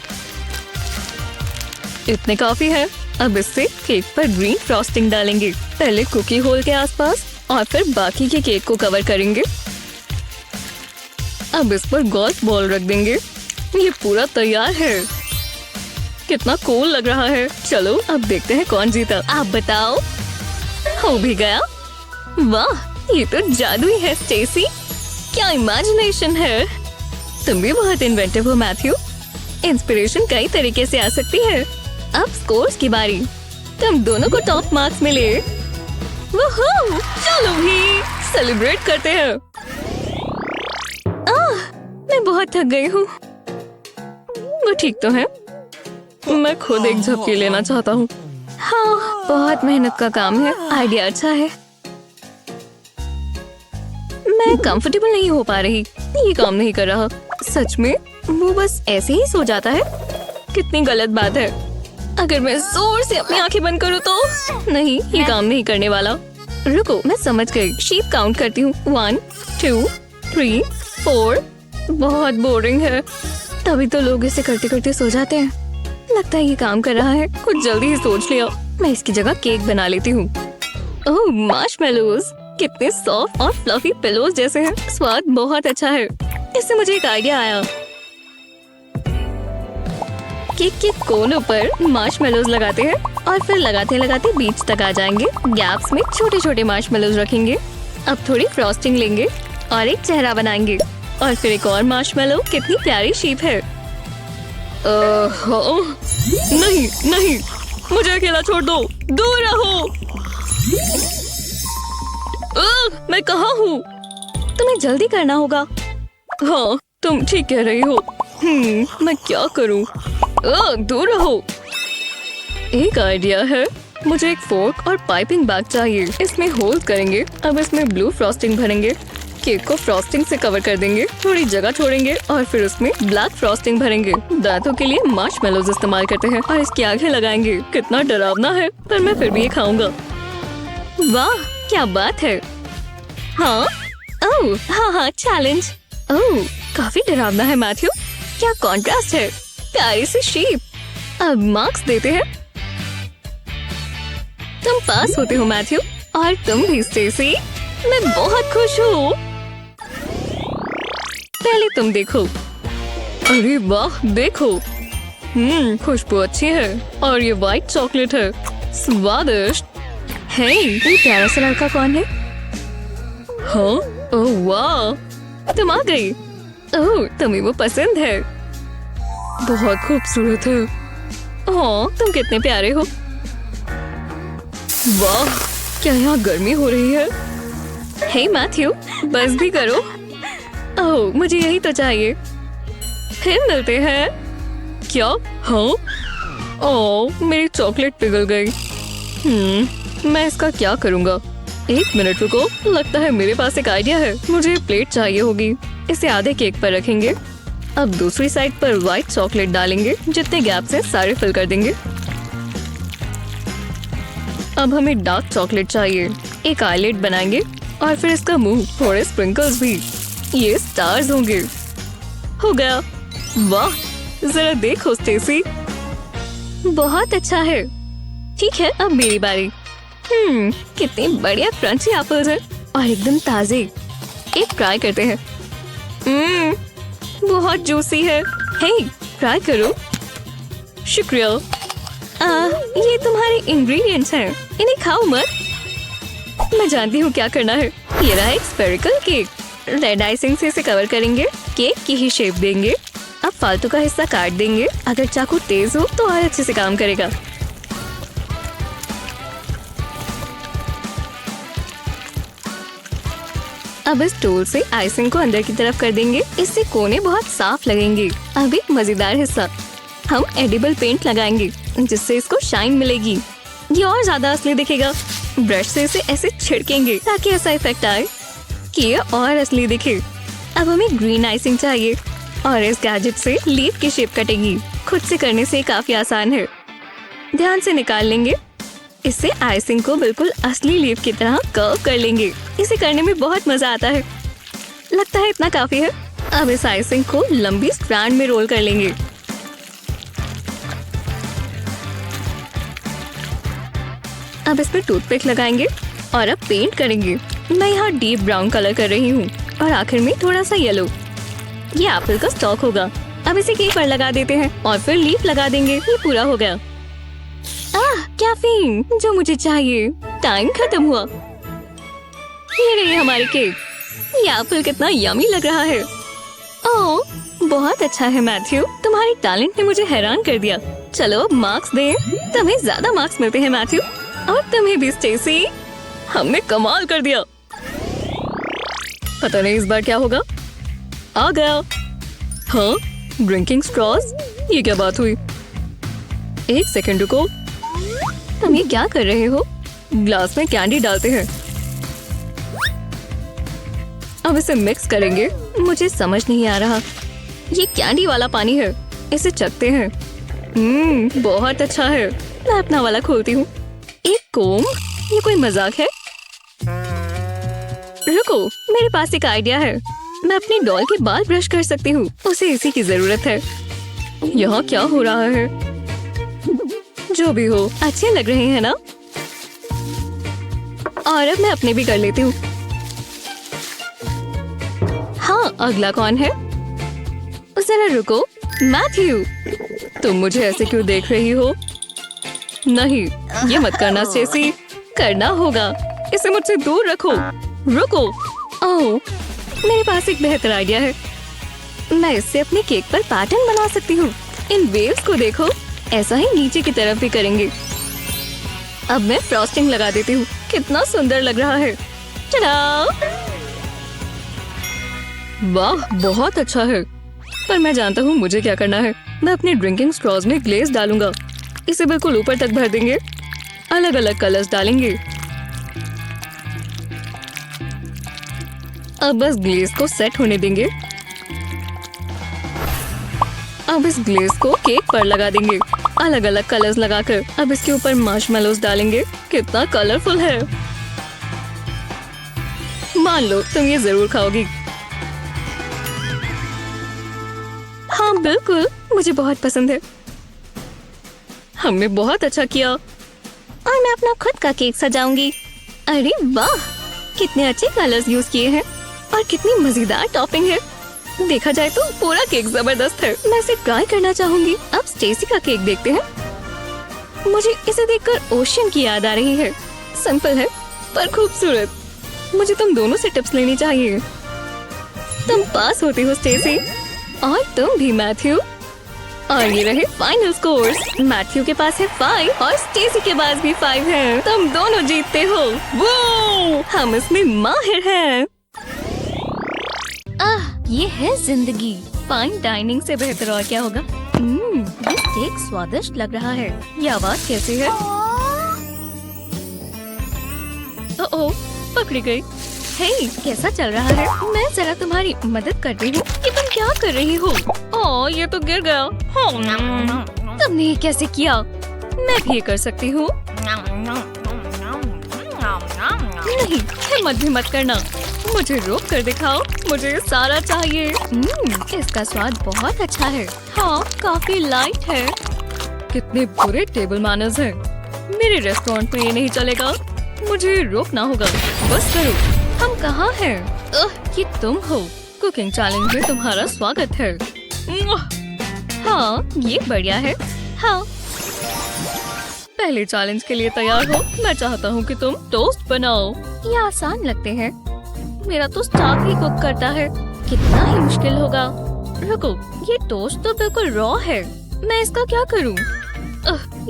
इतने काफी है। अब इससे केक पर ग्रीन फ्रॉस्टिंग डालेंगे, पहले कुकी होल के आसपास और फिर बाकी के केक को कवर करेंगे। अब इस पर गोल्फ बॉल रख देंगे। ये पूरा तैयार है। कितना कूल लग रहा है। चलो अब देखते हैं कौन जीता। आप बताओ। हो भी गया। वाह, ये तो जादू ही है स्टेसी। क्या इमेजिनेशन है। तुम भी बहुत इन्वेंटिव हो मैथ्यू। इंस्पिरेशन कई तरीके से आ सकती है। अब स्कोर्स की बारी। तुम दोनों को टॉप मार्क्स मिले। वूहू, चलो भी सेलिब्रेट करते हैं। मैं बहुत थक गई हूँ। वो ठीक तो है। मैं खुद एक झपकी लेना चाहता हूँ। हाँ, बहुत मेहनत का काम है। आइडिया अच्छा है। मैं कंफर्टेबल नहीं हो पा रही। ये काम नहीं कर रहा। सच में वो बस ऐसे ही सो जाता है। कितनी गलत बात है। अगर मैं जोर से अपनी आंखें बंद करूँ तो नहीं, ये काम नहीं करने वाला। रुको, मैं समझ गई। शीप काउंट करती हूँ। 1 2 3 4। बहुत बोरिंग है। तभी तो लोग इसे करते करते सो जाते हैं। लगता है ये काम कर रहा है। कुछ जल्दी ही सोच लिया। मैं इसकी जगह केक बना लेती हूँ। ओह, मार्शमेलोज कितने सॉफ्ट और फ्लफी पिलोज जैसे हैं। स्वाद बहुत अच्छा है। इससे मुझे एक आइडिया आया। केक के कोनों पर मार्शमेलोज लगाते हैं और फिर लगाते लगाते बीच तक आ जाएंगे। गैप्स में छोटे छोटे मार्शमेलोज रखेंगे। अब थोड़ी फ्रॉस्टिंग लेंगे और एक चेहरा बनाएंगे और फिर एक और मार्शमेलो। कितनी प्यारी शेप है। नहीं नहीं, मुझे अकेला छोड़ दो। दूर रहो। मैं कहाँ हूँ? तुम्हें जल्दी करना होगा। हाँ, तुम ठीक कह रही हो। मैं क्या करूँ? दूर रहो। एक आइडिया है। मुझे एक फोर्क और पाइपिंग बैग चाहिए। इसमें होल्स करेंगे। अब इसमें ब्लू फ्रॉस्टिंग भरेंगे। केक को फ्रॉस्टिंग से कवर कर देंगे। थोड़ी जगह छोड़ेंगे और फिर उसमें ब्लैक फ्रॉस्टिंग भरेंगे। दांतों के लिए मार्शमेलोज इस्तेमाल करते हैं और इसकी आंखें लगाएंगे। कितना डरावना है, पर मैं फिर भी ये खाऊंगा। वाह, क्या बात है। हाँ, ओह, हाँ, चैलेंज। ओह, काफी डरावना है मैथ्यू। क्या कॉन्ट्रास्ट है। प्यारी सी शीप। अब मार्क्स देते हैं। तुम पास होते हो मैथ्यू और तुम भी स्टेसी। मैं बहुत खुश हूँ। पहले तुम देखो। अरे वाह, देखो। खुशबू अच्छी है और ये व्हाइट चॉकलेट है। स्वादिष्ट। हे, ये प्यारा सा लड़का कौन है? हाँ, ओह वाह, तुम आ गई। ओह, तुम्हें वो पसंद है। बहुत खूबसूरत है। हाँ, तुम कितने प्यारे हो। वाह, क्या यहाँ गर्मी हो रही है। हे मैथ्यू, बस भी करो। ओह, मुझे यही तो चाहिए। फिर मिलते हैं। क्या? हाँ। ओह, मेरी चॉकलेट पिघल गई। मैं इसका क्या करूँगा? एक मिनट रुको, लगता है मेरे पास एक आइडिया है। मुझे प्लेट चाहिए होगी। इसे आधे केक पर रखेंगे। अब दूसरी साइड पर व्हाइट चॉकलेट डालेंगे। जितने गैप्स हैं सारे फिल कर देंगे। अब हमें डार्क चॉकलेट चाहिए। एक आईलेट बनाएंगे और फिर इसका मुंह, थोड़े स्प्रिंकल्स भी। ये स्टार्स होंगे। हो गया। वाह, जरा देखो स्टेसी। बहुत अच्छा है। ठीक है, अब मेरी बारी। कितने बढ़िया क्रंची एप्पल्स हैं और एकदम ताजे। एक ट्राई करते हैं। बहुत जूसी है। हे, ट्राई करो। शुक्रिया। ये तुम्हारे इंग्रेडिएंट्स हैं। इन्हें खाओ मत। मैं जानती हूँ क्या करना है। ये रहा एक स्फेरिकल केक। रेड आइसिंग से इसे कवर करेंगे। केक की ही शेप देंगे। अब फालतू का हिस्सा काट देंगे। अगर चाकू तेज हो तो और अच्छे से काम करेगा। अब इस टूल से आइसिंग को अंदर की तरफ कर देंगे। इससे कोने बहुत साफ लगेंगे। अब एक मजेदार हिस्सा, हम एडिबल पेंट लगाएंगे जिससे इसको शाइन मिलेगी। ये और ज्यादा असली दिखेगा। ब्रश से इसे ऐसे छिड़केंगे ताकि ऐसा इफेक्ट आए कि ये और असली दिखे। अब हमें ग्रीन आइसिंग चाहिए और इस गैजेट से लीफ की शेप कटेगी। खुद से करने से काफी आसान है। ध्यान से निकाल लेंगे। इससे आइसिंग को बिल्कुल असली लीफ की तरह कर्व कर लेंगे। इसे करने में बहुत मजा आता है। लगता है इतना काफी है। अब इस आइसिंग को लंबी स्ट्रैंड में रोल कर लेंगे। अब इस पे टूथपिक लगाएंगे और अब पेंट करेंगे। मैं यहाँ डीप ब्राउन कलर कर रही हूँ और आखिर में थोड़ा सा येलो। ये एप्पल का स्टॉक होगा। अब इसे केक पर लगा देते हैं और फिर लीफ लगा देंगे। ये पूरा हो गया। कैफीन जो मुझे चाहिए। टाइम खत्म हुआ। ये रही हमारी केक। ये एप्पल कितना यमी लग रहा है। ओह, बहुत अच्छा है मैथ्यू। तुम्हारी टैलेंट ने मुझे हैरान कर दिया। चलो अब मार्क्स दें। तुम्हें ज्यादा मार्क्स मिलते हैं मैथ्यू, और तुम्हें भी स्टेसी। हमने कमाल कर दिया। पता नहीं इस बार क्या होगा। आ गया। हाँ, ड्रिंकिंग स्ट्रॉज। ये क्या बात हुई? एक सेकंड रुको। तुम ये क्या कर रहे हो? ग्लास में कैंडी डालते हैं। अब इसे मिक्स करेंगे। मुझे समझ नहीं आ रहा। ये कैंडी वाला पानी है। इसे चखते हैं। बहुत अच्छा है। मैं अपना वाला खोलती हूँ। एक कोम? ये कोई मजाक है? रुको, मेरे पास एक आइडिया है। मैं अपनी डॉल के बाल ब्रश कर सकती हूँ। उसे इसी की जरूरत है। यहाँ क्या हो रहा है? जो भी हो, अच्छे लग रहे हैं ना? और अब मैं अपने भी कर लेती हूँ। हाँ, अगला कौन है? जरा रुको। मैथ्यू, तुम मुझे ऐसे क्यों देख रही हो? नहीं, ये मत करना स्टेसी। करना होगा। इसे मुझसे दूर रखो। रुको। ओह, मेरे पास एक बेहतर आइडिया है। मैं इससे अपने केक पर पैटर्न बना सकती हूँ। इन वेव्स को देखो। ऐसा ही नीचे की तरफ भी करेंगे। अब मैं फ्रॉस्टिंग लगा देती हूँ। कितना सुंदर लग रहा है। चलो। वाह, बहुत अच्छा है। पर मैं जानता हूँ मुझे क्या करना है। मैं अपने ड्रिंकिंग स्ट्रॉज में ग्लेज डालूंगा। इसे बिल्कुल ऊपर तक भर देंगे। अलग अलग कलर्स डालेंगे। अब बस ग्लेज को सेट होने देंगे। अब इस ग्लेज को केक पर लगा देंगे, अलग अलग कलर्स लगाकर। अब इसके ऊपर मार्शमेलोस डालेंगे। कितना कलरफुल है। मान लो तुम ये जरूर खाओगी। हाँ बिल्कुल, मुझे बहुत पसंद है। हमने बहुत अच्छा किया। और मैं अपना खुद का केक सजाऊंगी। अरे वाह, कितने अच्छे कलर्स यूज किए हैं और कितनी मजेदार टॉपिंग है। देखा जाए तो पूरा केक जबरदस्त है। मैं इसे ट्राई करना चाहूंगी। अब स्टेसी का केक देखते हैं। मुझे इसे देखकर ओशन की याद आ रही है। सिंपल है पर खूबसूरत। मुझे तुम दोनों से टिप्स लेनी चाहिए। तुम पास होती हो स्टेसी, और तुम भी मैथ्यू। और ये रहे फाइनल स्कोर्स। मैथ्यू के पास है 5 और स्टेसी के पास भी 5 है। तुम दोनों जीतते हो। वो हम इसमें माहिर हैं। ये है जिंदगी। फाइन डाइनिंग से बेहतर और क्या होगा। ये केक स्वादिष्ट लग रहा है। ये आवाज कैसी है? ओह, पकड़ी गई। हे, कैसा चल रहा है? मैं जरा तुम्हारी मदद कर रही हूँ। ये तुम क्या कर रही हो? ओह, ये तो गिर गया। तुमने ये कैसे किया? मैं भी ये कर सकती हूँ। नहीं, हिम्मत भी मत करना। मुझे रोक कर दिखाओ। मुझे सारा चाहिए। इसका स्वाद बहुत अच्छा है। हाँ, काफी लाइट है। कितने बुरे टेबल मैनर्स हैं। मेरे रेस्टोरेंट में ये नहीं चलेगा। मुझे रोकना होगा। बस करो। हम कहाँ हैं? ये तुम हो। कुकिंग चैलेंज में तुम्हारा स्वागत है। हाँ, ये बढ़िया है। हाँ, पहले चैलेंज के लिए तैयार हो? मैं चाहता हूँ कि तुम टोस्ट बनाओ। ये आसान लगते हैं। मेरा तो स्टाफ ही कुक करता है। कितना ही मुश्किल होगा। रुको, ये टोस्ट तो बिल्कुल रॉ है। मैं इसका क्या करूँ?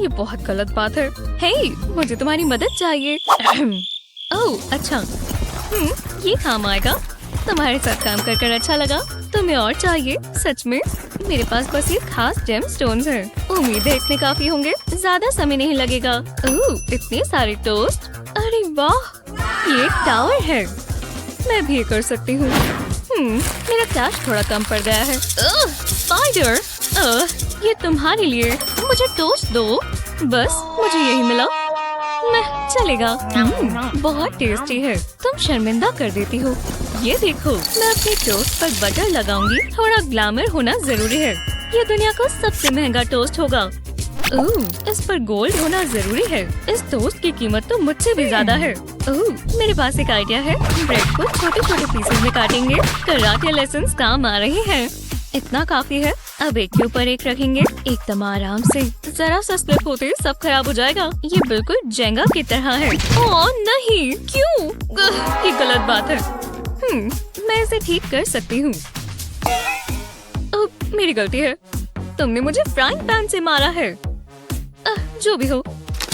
ये बहुत गलत बात है। हे, मुझे तुम्हारी मदद चाहिए। ओह, अच्छा। ये काम आएगा। तुम्हारे साथ काम कर अच्छा लगा। तुम्हें और चाहिए? सच में मेरे पास बस ये खास जेम स्टोन्स हैं। उम्मीद है इतने काफी होंगे। ज्यादा समय नहीं लगेगा। ओह, इतने सारे टोस्ट। अरे वाह, ये एक टावर है। मैं भी कर सकती हूँ। मेरा कैश थोड़ा कम पड़ गया है। स्पाइडर, ये तुम्हारे लिए। मुझे टोस्ट दो। बस मुझे यही मिला। मैं चलेगा। बहुत टेस्टी है। तुम शर्मिंदा कर देती हो। ये देखो, मैं अपने टोस्ट पर बटर लगाऊंगी। थोड़ा ग्लैमर होना जरूरी है। ये दुनिया का सबसे महंगा टोस्ट होगा। ओह, इस पर गोल्ड होना जरूरी है। इस टोस्ट की कीमत तो मुझसे भी ज्यादा है। ओह, मेरे पास एक आइडिया है। ब्रेड को छोटे छोटे पीसेस में काटेंगे। कराटे लेसन्स काम आ रहे हैं। इतना काफी है। अब एक के ऊपर एक रखेंगे, एकदम आराम से। जरा सा स्लिप होते ही सब खराब हो जाएगा। ये बिल्कुल जेंगा की तरह है। ओह नहीं, क्यों? ये गलत बात है। मैं इसे ठीक कर सकती हूँ। मेरी गलती है। तुमने मुझे फ्राइंग पैन से मारा है। जो भी हो,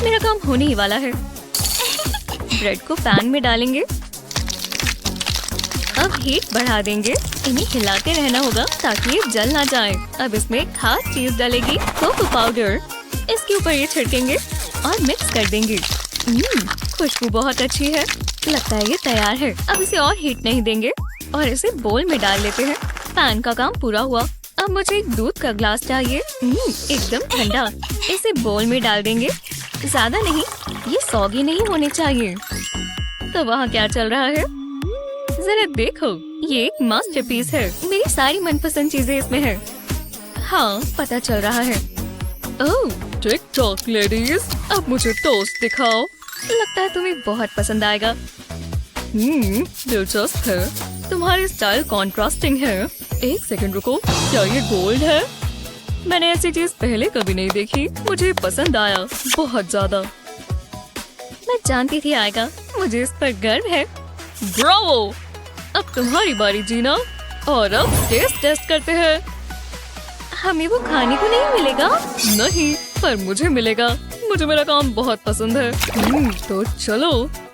मेरा काम होने ही वाला है। ब्रेड को पैन में डालेंगे। अब हीट बढ़ा देंगे। इन्हें हिलाते रहना होगा ताकि ये जल ना जाए। अब इसमें खास चीज डालेगी, कोको पाउडर। इसके ऊपर ये छिड़केंगे और मिक्स कर देंगे। खुशबू बहुत अच्छी है। लगता है ये तैयार है। अब इसे और हीट नहीं देंगे और इसे बोल में डाल लेते हैं। पैन का काम पूरा हुआ। अब मुझे एक दूध का ग्लास चाहिए, एकदम ठंडा। इसे बोल में डाल देंगे। ज्यादा नहीं, ये सौगी नहीं होने चाहिए। तो वहाँ क्या चल रहा है? जरा देखो, ये एक मास्टरपीस है। मेरी सारी मनपसंद चीजें इसमें है। हाँ, पता चल रहा है। ओह, टिक टॉक लेडीज, अब मुझे टोस्ट दिखाओ। लगता है तुम्हें बहुत पसंद आएगा। दिलचस्प है। तुम्हारी स्टाइल कॉन्ट्रास्टिंग है। एक सेकंड रुको, क्या ये गोल्ड है? मैंने ऐसी चीज पहले कभी नहीं देखी। मुझे पसंद आया बहुत ज्यादा। मैं जानती थी आएगा। मुझे इस पर गर्व है। ब्रावो! अब तुम्हारी बारी जीना। और अब टेस्ट करते हैं। हमें वो खाने को नहीं मिलेगा? नहीं, पर मुझे मिलेगा। मुझे मेरा काम बहुत पसंद है। तो चलो।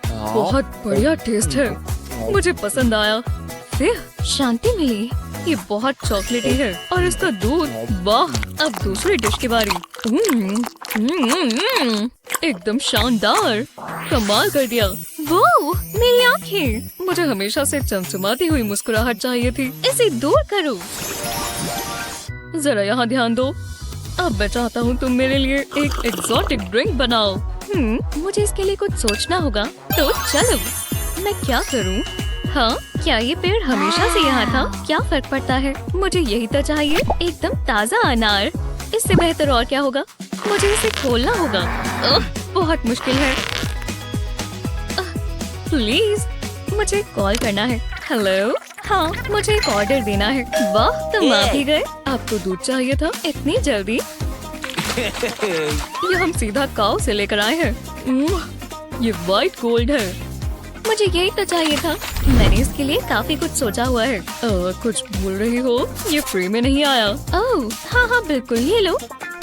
बहुत बढ़िया टेस्ट है। मुझे पसंद आया। फिर शांति मिली। ये बहुत चॉकलेटी है और इसका दूध, वाह! अब दूसरी डिश की बारी। एकदम शानदार, कमाल कर दिया। वो मेरी आँखें। मुझे हमेशा से चमचमाती हुई मुस्कुराहट चाहिए थी। इसे दूर करो। जरा यहाँ ध्यान दो। अब मैं चाहता हूँ तुम मेरे लिए एक एक्सोटिक ड्रिंक बनाओ। मुझे इसके लिए कुछ सोचना होगा। तो चलो, मैं क्या करूँ? हाँ, क्या ये पेड़ हमेशा से यहाँ था? क्या फर्क पड़ता है? मुझे यही तो चाहिए, एकदम ताज़ा अनार। इससे बेहतर और क्या होगा? मुझे इसे खोलना होगा। बहुत मुश्किल है। प्लीज, मुझे कॉल करना है। हेलो, हाँ, मुझे एक ऑर्डर देना है। वाह, तुम आ भी गए। आपको दूध चाहिए था इतनी जल्दी? ये हम सीधा काऊ से लेकर आए हैं। ये व्हाइट गोल्ड है। मुझे यही तो चाहिए था। मैंने इसके लिए काफी कुछ सोचा हुआ है। कुछ भूल रही हो? ये फ्री में नहीं आया। ओह, हाँ, बिल्कुल, ये लो।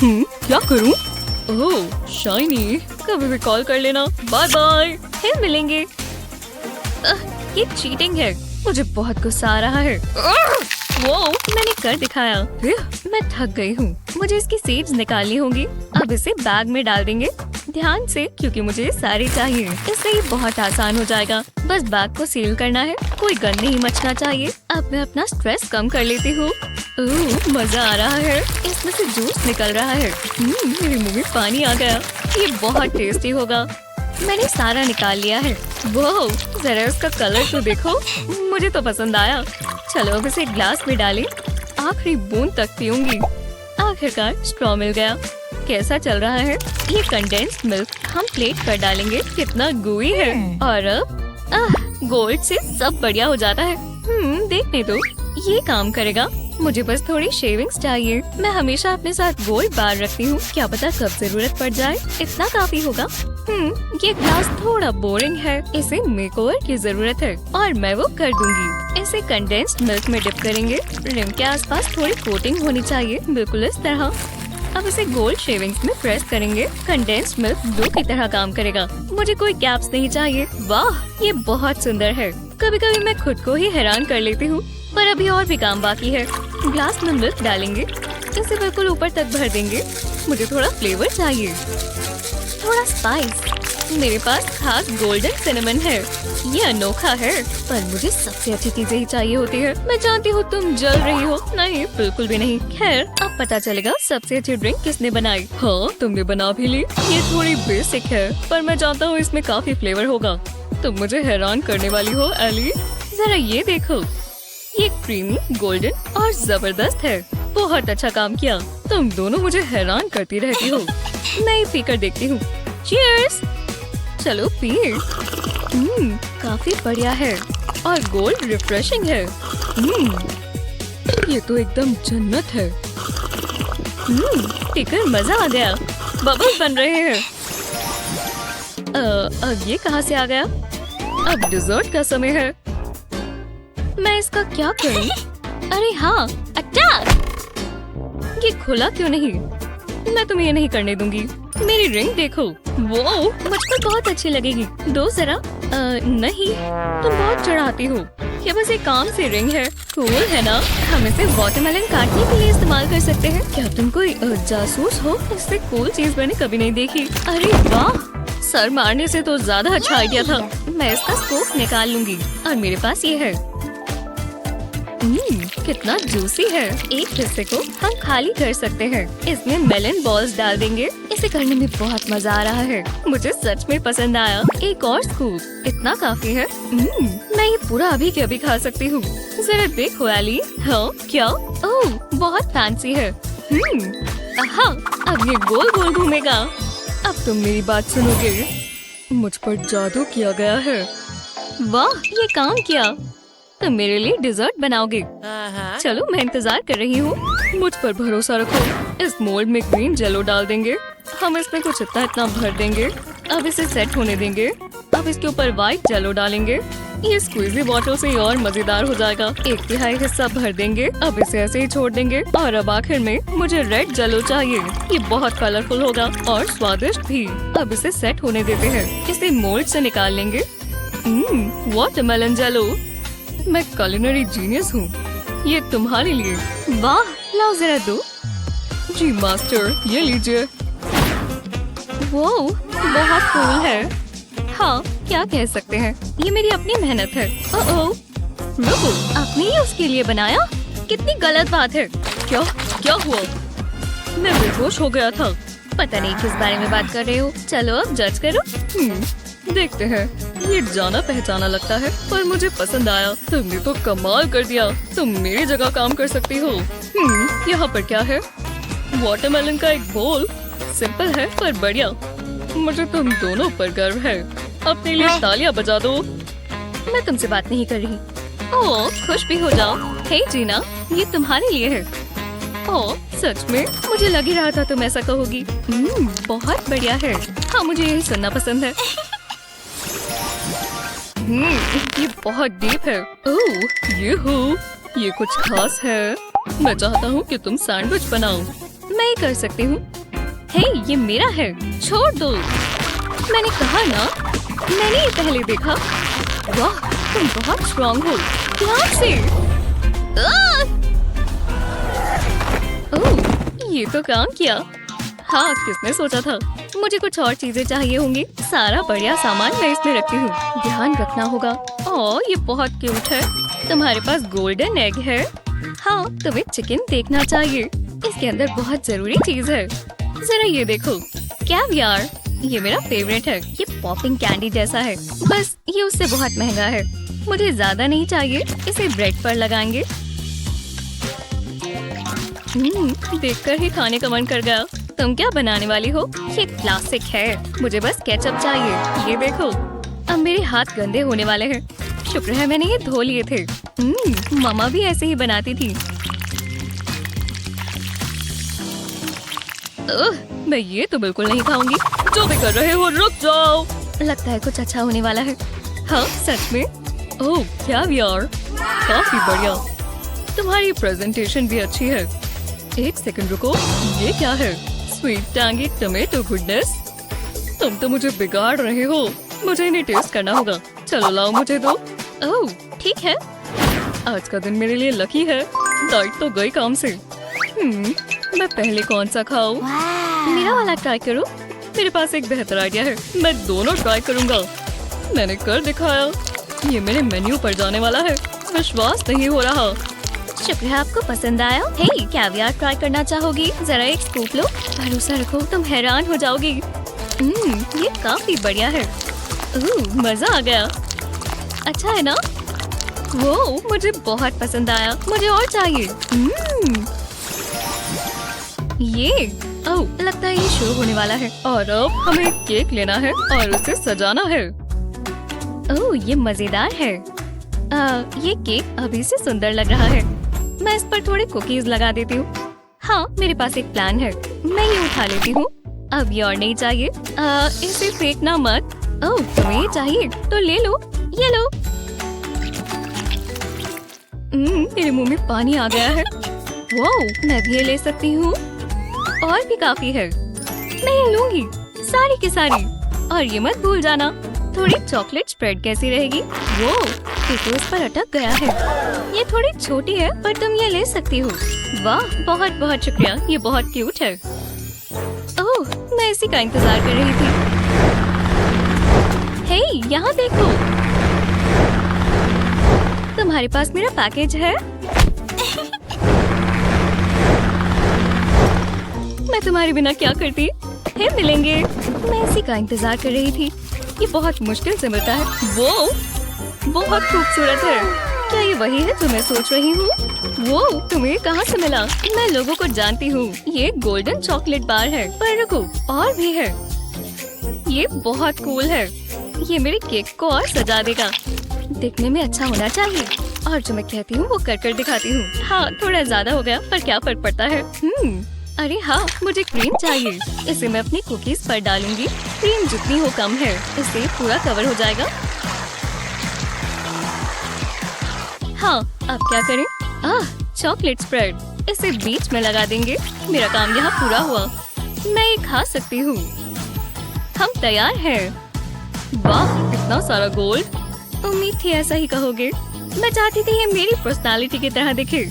क्या करूँ? ओह, शाइनी, कभी भी कॉल कर लेना। बाय बाय, फिर मिलेंगे। ये चीटिंग है। मुझे बहुत गुस्सा आ रहा है। वो मैंने कर दिखाया। मैं थक गई हूँ। मुझे इसकी सीड्स निकालनी होंगी। अब इसे बैग में डाल देंगे, ध्यान से, क्योंकि मुझे सारी चाहिए। इससे ये बहुत आसान हो जाएगा। बस बैग को सील करना है। कोई गंद नहीं मचना चाहिए। अब मैं अपना स्ट्रेस कम कर लेती हूँ। मजा आ रहा है। इसमें से जूस निकल रहा है। मेरे मुँह में पानी आ गया। ये बहुत टेस्टी होगा। मैंने सारा निकाल लिया है। वो जरा इसका कलर तो देखो। मुझे तो पसंद आया। चलो अब इसे ग्लास में डालें। आखिरी बूंद तक पीऊंगी। आखिरकार स्ट्रॉ मिल गया। कैसा चल रहा है? ये कंडेंस्ड मिल्क हम प्लेट पर डालेंगे। कितना gooey है। और अब गोल्ड से सब बढ़िया हो जाता है। देखने दो, ये काम करेगा। मुझे बस थोड़ी शेविंग्स चाहिए। मैं हमेशा अपने साथ गोल्ड बार रखती हूँ। क्या पता कब जरूरत पड़ जाए। इतना काफी होगा। ये ग्लास थोड़ा बोरिंग है। इसे मेकओवर की जरूरत है और मैं वो कर दूंगी। इसे कंडेंस्ड मिल्क में डिप करेंगे। रिम के आसपास थोड़ी कोटिंग होनी चाहिए, बिल्कुल इस तरह। अब इसे गोल्ड शेविंग्स में प्रेस करेंगे। कंडेंस्ड मिल्क ग्लू की तरह काम करेगा। मुझे कोई कैप्स नहीं चाहिए। वाह, ये बहुत सुंदर है। कभी कभी मैं खुद को ही हैरान कर लेती हूँ, पर अभी और भी काम बाकी है। ग्लास में मिल्क डालेंगे। इसे बिल्कुल ऊपर तक भर देंगे। मुझे थोड़ा फ्लेवर चाहिए, थोड़ा स्पाइस। मेरे पास खास गोल्डन सिनेमन है। ये अनोखा है, पर मुझे सबसे अच्छी चीजें ही चाहिए होती है। मैं जानती हूँ तुम जल रही हो। नहीं, बिल्कुल भी नहीं। खैर, अब पता चलेगा सबसे अच्छी ड्रिंक किसने बनाई। हाँ, तुमने बना भी ली। ये थोड़ी बेसिक है, पर मैं जानता हूँ इसमें काफी फ्लेवर होगा। तुम मुझे हैरान करने वाली हो एली। जरा ये देखो, ये क्रीमी, गोल्डन और जबरदस्त है। बहुत अच्छा काम किया। तुम दोनों मुझे हैरान करती रहती हो। मैं ये पीकर देखती हूँ। चीयर्स। चलो पी। काफी बढ़िया है और गोल्ड रिफ्रेशिंग है। ये तो एकदम जन्नत है। पीकर मजा आ गया। बबल्स बन रहे हैं। अब ये कहाँ से आ गया? अब डिजर्ट का समय है। मैं इसका क्या करूं? अरे हाँ, अटैक! ये खुला क्यों नहीं? मैं तुम्हें ये नहीं करने दूंगी। मेरी रिंग देखो। वो मुझको बहुत अच्छी लगेगी। दो जरा। नहीं, तुम बहुत चढ़ाती हो। ये बस एक काम सी रिंग है। कूल है ना? हम इसे वाटरमेलन काटने के लिए इस्तेमाल कर सकते हैं। क्या तुम कोई जासूस हो? इससे कूल चीज मैंने कभी नहीं देखी। अरे वाह, सर मारने से तो ज्यादा अच्छा आइडिया था। मैं इसका स्कोप निकाल लूंगी और मेरे पास ये है। कितना जूसी है। एक हिस्से को हम खाली कर सकते हैं। इसमें मेलन बॉल्स डाल देंगे। इसे करने में बहुत मजा आ रहा है। मुझे सच में पसंद आया। एक और स्कूप, इतना काफी है। मैं ये पूरा अभी के अभी खा सकती हूँ। जरा देखो एली। हाँ क्या? ओह, बहुत फैंसी है। हाँ, अब ये गोल गोल घूमेगा। अब तुम मेरी बात सुनोगे। मुझ पर जादू किया गया है। वाह, ये काम किया। तुम मेरे लिए डिजर्ट बनाओगे। चलो मैं इंतजार कर रही हूँ। मुझ पर भरोसा रखो। इस मोल्ड में ग्रीन जेलो डाल देंगे। हम इसमें कुछ इतना भर देंगे। अब इसे सेट होने देंगे। अब इसके ऊपर व्हाइट जेलो डालेंगे। ये स्क्वीजी बॉटल से और मजेदार हो जाएगा। 1/3 हिस्सा भर देंगे। अब इसे ऐसे ही छोड़ देंगे। और अब आखिर में मुझे रेड जेलो चाहिए। ये बहुत कलरफुल होगा और स्वादिष्ट भी। अब इसे सेट होने देते हैं। इसे मोल्ड से निकाल लेंगे। वाटरमेलन जेलो। मैं कुलिनरी जीनियस हूँ। ये तुम्हारे लिए। वाह, लाओ जरा दो। जी मास्टर, ये लीजिए। वो बहुत कूल है। हाँ, क्या कह सकते हैं, ये मेरी अपनी मेहनत है। ओह, रुको, आपने ये उसके लिए बनाया? कितनी गलत बात है। क्या हुआ? मैं बेहोश हो गया था। पता नहीं किस बारे में बात कर रहे हो। चलो अब जज करो। देखते हैं। ये जाना पहचाना लगता है, पर मुझे पसंद आया। तुमने तो कमाल कर दिया। तुम मेरी जगह काम कर सकती हो। यहाँ पर क्या है? वाटरमेलन का एक बोल। सिंपल है पर बढ़िया। मुझे तुम दोनों पर गर्व है। अपने लिए तालियां बजा दो। मैं तुमसे बात नहीं कर रही। ओह, खुश भी हो जाओ। हे जीना, ये तुम्हारे लिए है। ओह, सच में? मुझे लग ही रहा था तुम ऐसा कहोगी। बहुत बढ़िया है। हाँ, मुझे यही सुनना पसंद है। ये बहुत डीप है। ओह, ये कुछ खास है। मैं चाहता हूँ कि तुम सैंडविच बनाओ। मैं ये कर सकती हूँ। हे, ये मेरा है। छोड़ दो। मैंने कहा ना, मैंने ये पहले देखा। वाह, तुम बहुत स्ट्रॉन्ग हो। यहाँ से। ओह, ये तो काम किया। हाँ, किसने सोचा था। मुझे कुछ और चीजें चाहिए होंगी। सारा बढ़िया सामान मैं इसमें रखती हूँ। ध्यान रखना होगा। ओह, ये बहुत क्यूट है। तुम्हारे पास गोल्डन एग है। हाँ, तुम्हें चिकन देखना चाहिए। इसके अंदर बहुत जरूरी चीज है। जरा ये देखो, कैवियार। ये मेरा फेवरेट है। ये पॉपिंग कैंडी जैसा है, बस ये उससे बहुत महंगा है। मुझे ज्यादा नहीं चाहिए। इसे ब्रेड पर लगाएंगे। देखकर ही खाने का मन कर गया। तुम क्या बनाने वाली हो? ये क्लासिक है। मुझे बस केचप चाहिए। ये देखो, अब मेरे हाथ गंदे होने वाले हैं। शुक्र है मैंने ये धो लिए थे। मामा भी ऐसे ही बनाती थी। मैं ये तो बिल्कुल नहीं खाऊंगी। जो भी कर रहे हो रुक जाओ। लगता है कुछ अच्छा होने वाला है। हाँ, सच में। ओह, क्या यार, काफी बढ़िया। तुम्हारी प्रेजेंटेशन भी अच्छी है। एक सेकंड रुको, ये क्या है? Sweet tangy tomato goodness. तुम तो मुझे बिगाड़ रहे हो। मुझे इन्हें टेस्ट करना होगा। चलो लाओ मुझे दो। ओह, ठीक है। आज का दिन मेरे लिए लकी है। डाइट तो गई काम से। मैं पहले कौन सा खाऊं? मेरा वाला ट्राई करो। मेरे पास एक बेहतर आइडिया है। मैं दोनों ट्राई करूंगा। मैंने कर दिखाया। ये मेरे मेन्यू पर जाने वाला है। विश्वास नहीं हो रहा। शुक्र है आपको पसंद आया। हे, कैवियार ट्राई करना चाहोगी? जरा एक स्कूप लो। भरोसा रखो, तुम हैरान हो जाओगी। ये काफी बढ़िया है। मजा आ गया। अच्छा है ना? वो मुझे बहुत पसंद आया। मुझे और चाहिए। ये ओह, लगता है ये शुरू होने वाला है और अब हमें एक केक लेना है और उसे सजाना है। ओह, ये मजेदार है। ये केक अभी से सुंदर लग रहा है। मैं इस पर थोड़े कुकीज लगा देती हूँ। हाँ, मेरे पास एक प्लान है। मैं ये उठा लेती हूँ। अब ये और नहीं चाहिए। इसे फेंकना मत। ओह, तुम्हें ये चाहिए तो ले लो। ये लो। मेरे मुंह में पानी आ गया है। वाह, मैं भी ये ले सकती हूँ। और भी काफी है। मैं ये लूंगी, सारी की सारी। और ये मत भूल जाना, थोड़ी चॉकलेट स्प्रेड कैसी रहेगी? वो तो उस पर अटक गया है। ये थोड़ी छोटी है पर तुम ये ले सकती हो। वाह, बहुत बहुत शुक्रिया, ये बहुत क्यूट है। ओह, मैं इसी का इंतजार कर रही थी। हे, यहाँ देखो, तुम्हारे पास मेरा पैकेज है। मैं तुम्हारे बिना क्या करती? फिर मिलेंगे। मैं इसी का इंतजार कर रही थी। ये बहुत मुश्किल से मिलता है। वो बहुत खूबसूरत है। क्या ये वही है जो मैं सोच रही हूँ? वो तुम्हें कहाँ से मिला? मैं लोगों को जानती हूँ। ये गोल्डन चॉकलेट बार है। पर रुको, और भी है। ये बहुत कूल है। ये मेरे केक को और सजा देगा। दिखने में अच्छा होना चाहिए। और जो मैं कहती हूँ वो कर दिखाती हूँ। हाँ, थोड़ा ज्यादा हो गया पर क्या फर्क पड़ता है। अरे हाँ, मुझे क्रीम चाहिए। इसे मैं अपनी कुकीज पर डालूंगी। क्रीम जितनी हो कम है, इससे पूरा कवर हो जाएगा। हाँ, अब क्या करें? Chocolate spread. इसे बीच में लगा देंगे। मेरा काम यहाँ पूरा हुआ। मैं ये खा सकती हूँ। हम तैयार हैं। वाह, इतना सारा गोल्ड। उम्मीद थी ऐसा ही कहोगे। मैं चाहती थी ये मेरी पर्सनालिटी की तरह दिखे।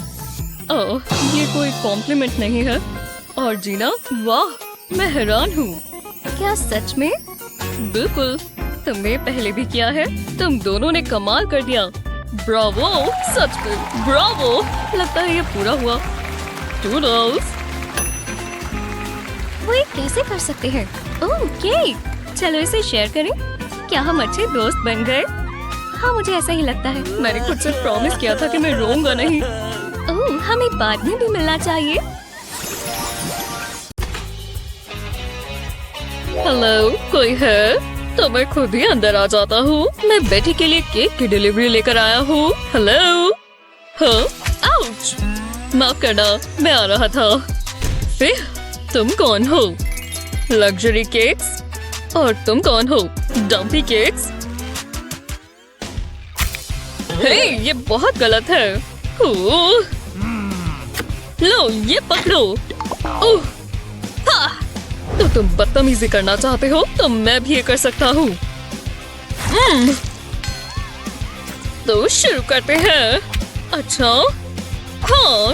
ओह, ये कोई कॉम्प्लीमेंट नहीं है। और जीना, वाह, मैं हैरान हूँ। क्या सच में? बिल्कुल, तुमने पहले भी किया है। तुम दोनों ने कमाल कर दिया। ब्रावो, सच में ब्रावो। लगता है ये पूरा हुआ। टूडल्स। वो ये कैसे कर सकते हैं? ओह, केक। चलो इसे शेयर करें। क्या हम अच्छे दोस्त बन गए? हाँ, मुझे ऐसा ही लगता है। मैंने खुद से प्रॉमिस किया था कि मैं रोऊंगा नहीं। ओह, हमें बाद में भी मिलना चाहिए। हेलो, कोई है? तो मैं खुद ही अंदर आ जाता हूँ। मैं बेटी के लिए केक की डिलीवरी लेकर आया हूँ। हेलो। हाँ, आउच। माफ करना, मैं आ रहा था। फिर तुम कौन हो? Luxury cakes? और तुम कौन हो? Dumpy cakes? हे, ये बहुत गलत है। लो, ये पकड़ो। ओह, हाँ। तो तुम बदतमीजी करना चाहते हो तो मैं भी ये कर सकता हूँ। तो शुरू करते हैं। अच्छा, हाँ,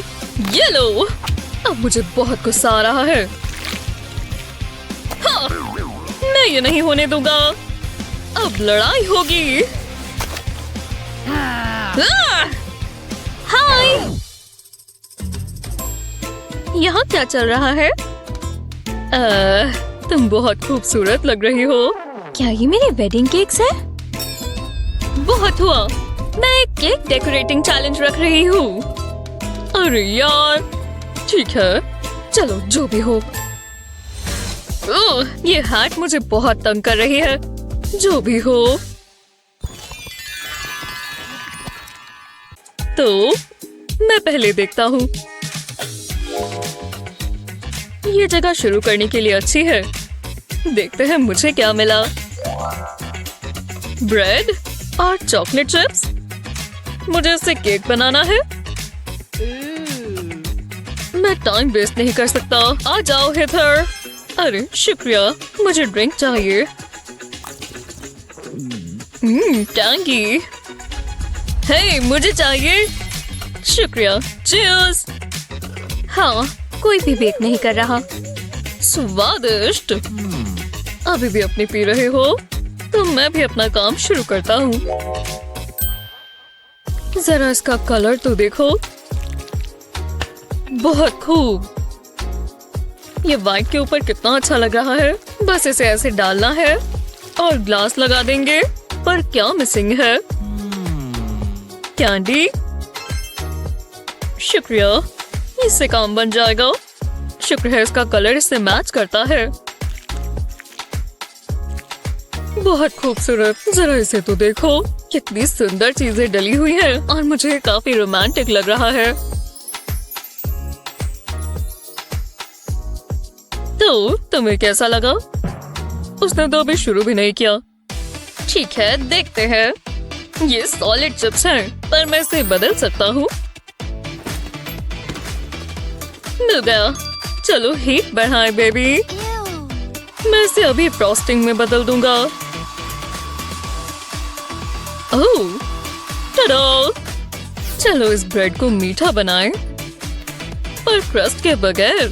ये लो। अब मुझे बहुत गुस्सा आ रहा है। हाँ, मैं ये नहीं होने दूंगा। अब लड़ाई होगी। हाय, यहाँ क्या चल रहा है? तुम बहुत खूबसूरत लग रही हो। क्या ये मेरे वेडिंग केक्स हैं? बहुत हुआ। मैं एक केक डेकोरेटिंग चैलेंज रख रही हूँ। अरे यार, ठीक है, चलो जो भी हो। ओह, ये हैट मुझे बहुत तंग कर रही है। जो भी हो। तो मैं पहले देखता हूँ। ये जगह शुरू करने के लिए अच्छी है। देखते हैं मुझे क्या मिला। ब्रेड और चॉकलेट चिप्स। मुझे इससे केक बनाना है। मैं टाइम वेस्ट नहीं कर सकता। आ जाओ हेथर। अरे शुक्रिया, मुझे ड्रिंक चाहिए। टैंगी। हे, मुझे चाहिए। शुक्रिया। चीयर्स। हाँ, कोई भी बेक नहीं कर रहा। स्वादिष्ट। अभी भी अपनी पी रहे हो तो मैं भी अपना काम शुरू करता हूँ। जरा इसका कलर तो देखो। बहुत खूब। ये व्हाइट के ऊपर कितना अच्छा लग रहा है। बस इसे ऐसे डालना है और ग्लास लगा देंगे। पर क्या मिसिंग है? कैंडी। शुक्रिया, इससे काम बन जाएगा। शुक्र है इसका कलर इससे मैच करता है। बहुत खूबसूरत, जरा इसे तो देखो, कितनी सुंदर चीजें डली हुई हैं और मुझे काफी रोमांटिक लग रहा है। तो तुम्हें कैसा लगा? उसने तो अभी शुरू भी नहीं किया। ठीक है, देखते हैं। ये सॉलिड चिप्स हैं, पर मैं इसे बदल सकता हूँ। मिल गया। चलो हीट बढ़ाएं बेबी। मैं इसे अभी फ्रॉस्टिंग में बदल दूंगा। ओह, टडा! चलो इस ब्रेड को मीठा बनाएं, पर क्रस्ट के बगैर।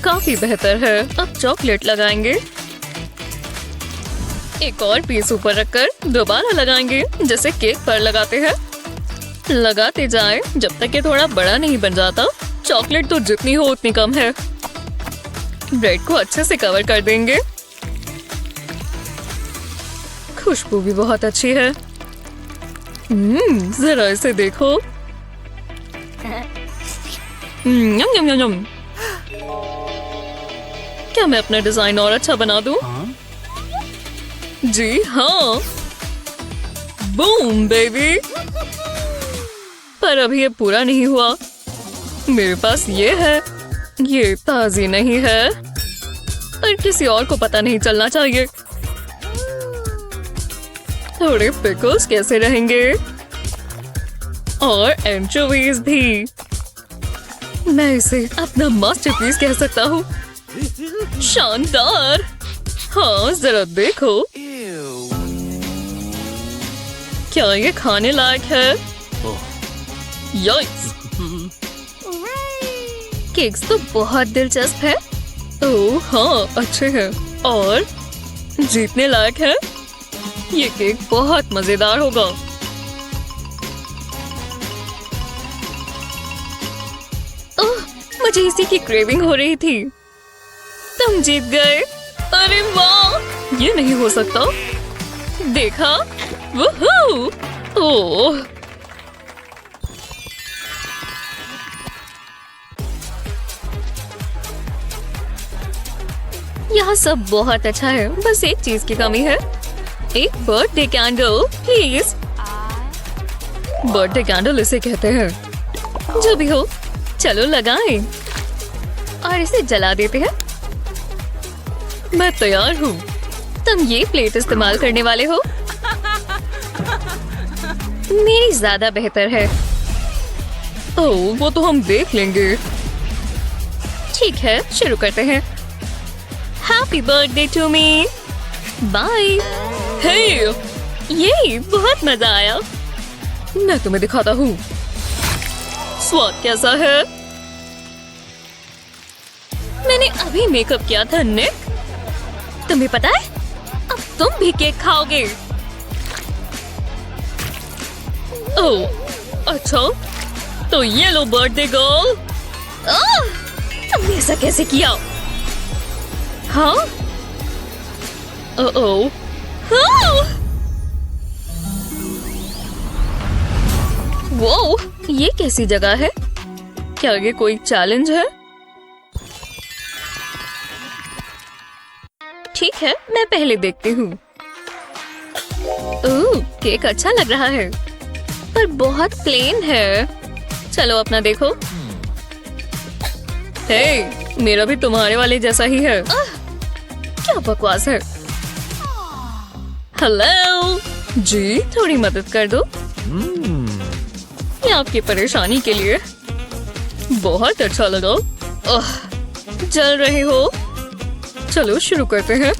काफी बेहतर है। अब चॉकलेट लगाएंगे। एक और पीस ऊपर रखकर दोबारा लगाएंगे, जैसे केक पर लगाते हैं। लगाते जाएं जब तक ये थोड़ा बड़ा नहीं बन जाता। चॉकलेट तो जितनी हो उतनी कम है। ब्रेड को अच्छे से कवर कर देंगे। खुशबू भी बहुत अच्छी है। जरा इसे देखो। यम यम यम यम। क्या मैं अपना डिजाइन और अच्छा बना दूं? जी हाँ, बूम बेबी। पर अभी ये पूरा नहीं हुआ। मेरे पास ये है। ये ताजी नहीं है, पर किसी और को पता नहीं चलना चाहिए। थोड़े पिकल्स कैसे रहेंगे? और एंचोवीज भी। मैं इसे अपना मास्टरपीस कह सकता हूँ। शानदार। हाँ, जरा देखो। क्या ये खाने लायक है? यस! केक्स तो बहुत दिलचस्प है। ओह हाँ, अच्छे हैं और जीतने लायक है। ये केक बहुत मजेदार होगा। ओह, मुझे इसी की क्रेविंग हो रही थी। तुम जीत गए। अरे वाह, ये नहीं हो सकता। देखा? वूहू! ओह, यहाँ सब बहुत अच्छा है, बस एक चीज की कमी है। एक birthday candle please. Birthday candle इसे कहते हैं। जो भी हो, चलो लगाएं और इसे जला देते हैं। मैं तैयार हूँ। तुम ये प्लेट इस्तेमाल करने वाले हो? मेरी ज्यादा बेहतर है। ओह, वो तो हम देख लेंगे। ठीक है, शुरू करते हैं। Happy birthday to me. Bye. Hey, ये बहुत मजा आया। मैं तुम्हें दिखाता हूँ। स्वाद कैसा है? मैंने अभी मेकअप किया था निक। तुम्हें पता है, अब तुम भी केक खाओगे। ओह, अच्छा, तो ये लो बर्थडे गर्ल। तुमने ऐसा कैसे किया? हाँ? ओह, वो ये कैसी जगह है? क्या ये कोई चैलेंज है? ठीक है, मैं पहले देखती हूँ। ओह, केक अच्छा लग रहा है, पर बहुत प्लेन है। चलो अपना देखो। हे, मेरा भी तुम्हारे वाले जैसा ही है। क्या बकवास है। हेलो जी, थोड़ी मदद कर दो। ये आपकी परेशानी के लिए। बहुत अच्छा लगा। जल रहे हो? चलो शुरू करते हैं।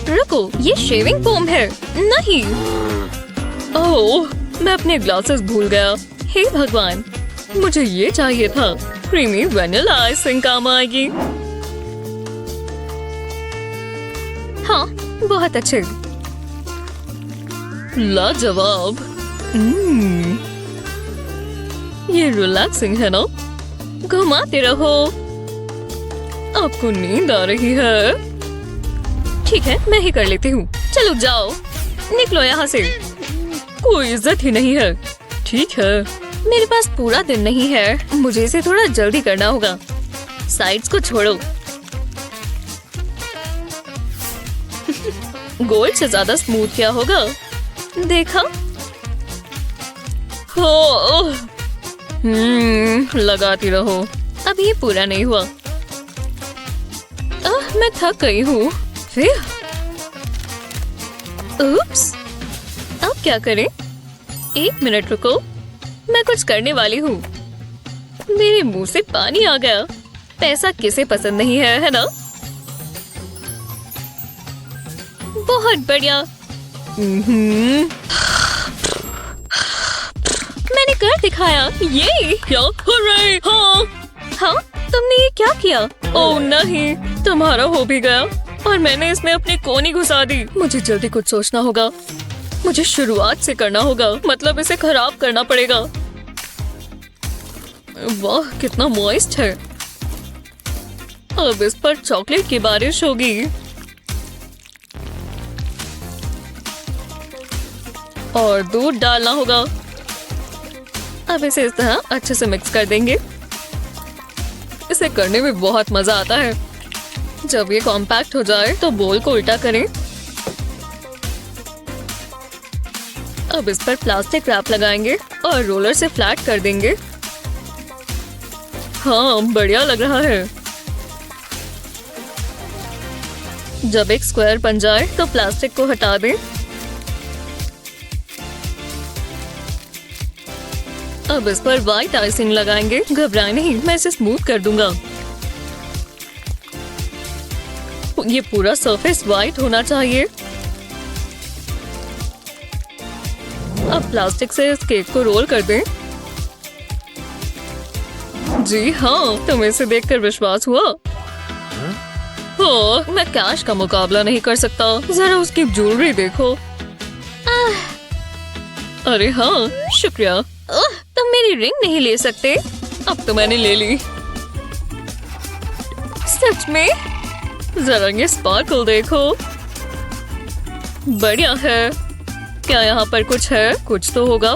रुको, ये शेविंग फोम है। नहीं। ओह, मैं अपने ग्लासेस भूल गया। हे भगवान, मुझे ये चाहिए था। क्रीमी वैनिला आइसिंग काम आएगी। हाँ, बहुत अच्छे। लाजवाब। ये रिलैक्सिंग है ना? घुमाते रहो। आपको नींद आ रही है? ठीक है, मैं ही कर लेती हूँ। चलो जाओ, निकलो यहाँ से। कोई इज्जत ही नहीं है। ठीक है, मेरे पास पूरा दिन नहीं है, मुझे इसे थोड़ा जल्दी करना होगा। साइड्स को छोड़ो। गोल्ड से ज्यादा स्मूथ क्या होगा? देखा? हो लगाती रहो। अब ये पूरा नहीं हुआ। मैं थक गई हूँ। उप्स, अब क्या करें? 1 मिनट रुको, मैं कुछ करने वाली हूँ। मेरे मुंह से पानी आ गया। पैसा किसे पसंद नहीं है, है ना? बहुत बढ़िया। मैंने कर दिखाया। ये क्या? हुर्रे! हाँ। हाँ, तुमने ये क्या किया? ओह नहीं, तुम्हारा हो भी गया और मैंने इसमें अपनी कोनी घुसा दी। मुझे जल्दी कुछ सोचना होगा। मुझे शुरुआत से करना होगा, मतलब इसे खराब करना पड़ेगा। वाह, कितना मॉइस्ट है। अब इस पर चॉकलेट की बारिश होगी। और दूध डालना होगा। अब इसे इस तरह अच्छे से मिक्स कर देंगे। इसे करने में बहुत मजा आता है। जब ये कॉम्पैक्ट हो जाए तो बोल को उल्टा करें। अब इस पर प्लास्टिक रैप लगाएंगे और रोलर से फ्लैट कर देंगे। हाँ, बढ़िया लग रहा है। जब एक स्क्वायर बन जाए तो प्लास्टिक को हटा दें। अब इस पर व्हाइट आइसिंग लगाएंगे। घबराए नहीं, मैं इसे स्मूथ कर दूंगा। ये पूरा सरफेस व्हाइट होना चाहिए। अब प्लास्टिक से इस केक को रोल कर दें। जी हाँ, तुम्हें इसे देखकर विश्वास हुआ? ओह, मैं कैश का मुकाबला नहीं कर सकता। जरा उसकी ज्वेलरी देखो। अरे हाँ, शुक्रिया। तुम मेरी रिंग नहीं ले सकते? अब तो मैंने ले ली। सच में? जरा ये स्पार्कल देखो। बढ़िया है। क्या यहाँ पर कुछ है? कुछ तो होगा।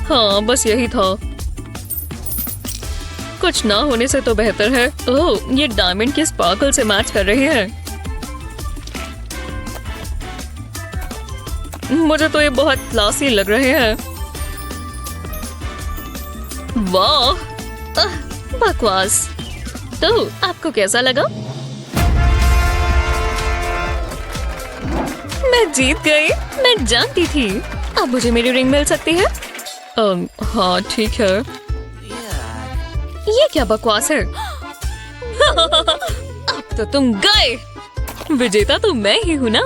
हाँ, बस यही था। कुछ ना होने से तो बेहतर है। ओह, ये डायमंड के स्पार्कल से मैच कर रहे हैं। मुझे तो ये बहुत क्लासी लग रहे हैं। वाह, बकवास। तो आपको कैसा लगा? मैं जीत गई। मैं जानती थी। अब मुझे मेरी रिंग मिल सकती है? हाँ, ठीक है। ये क्या बकवास है? अब तो तुम गए। विजेता तो मैं ही हूँ ना।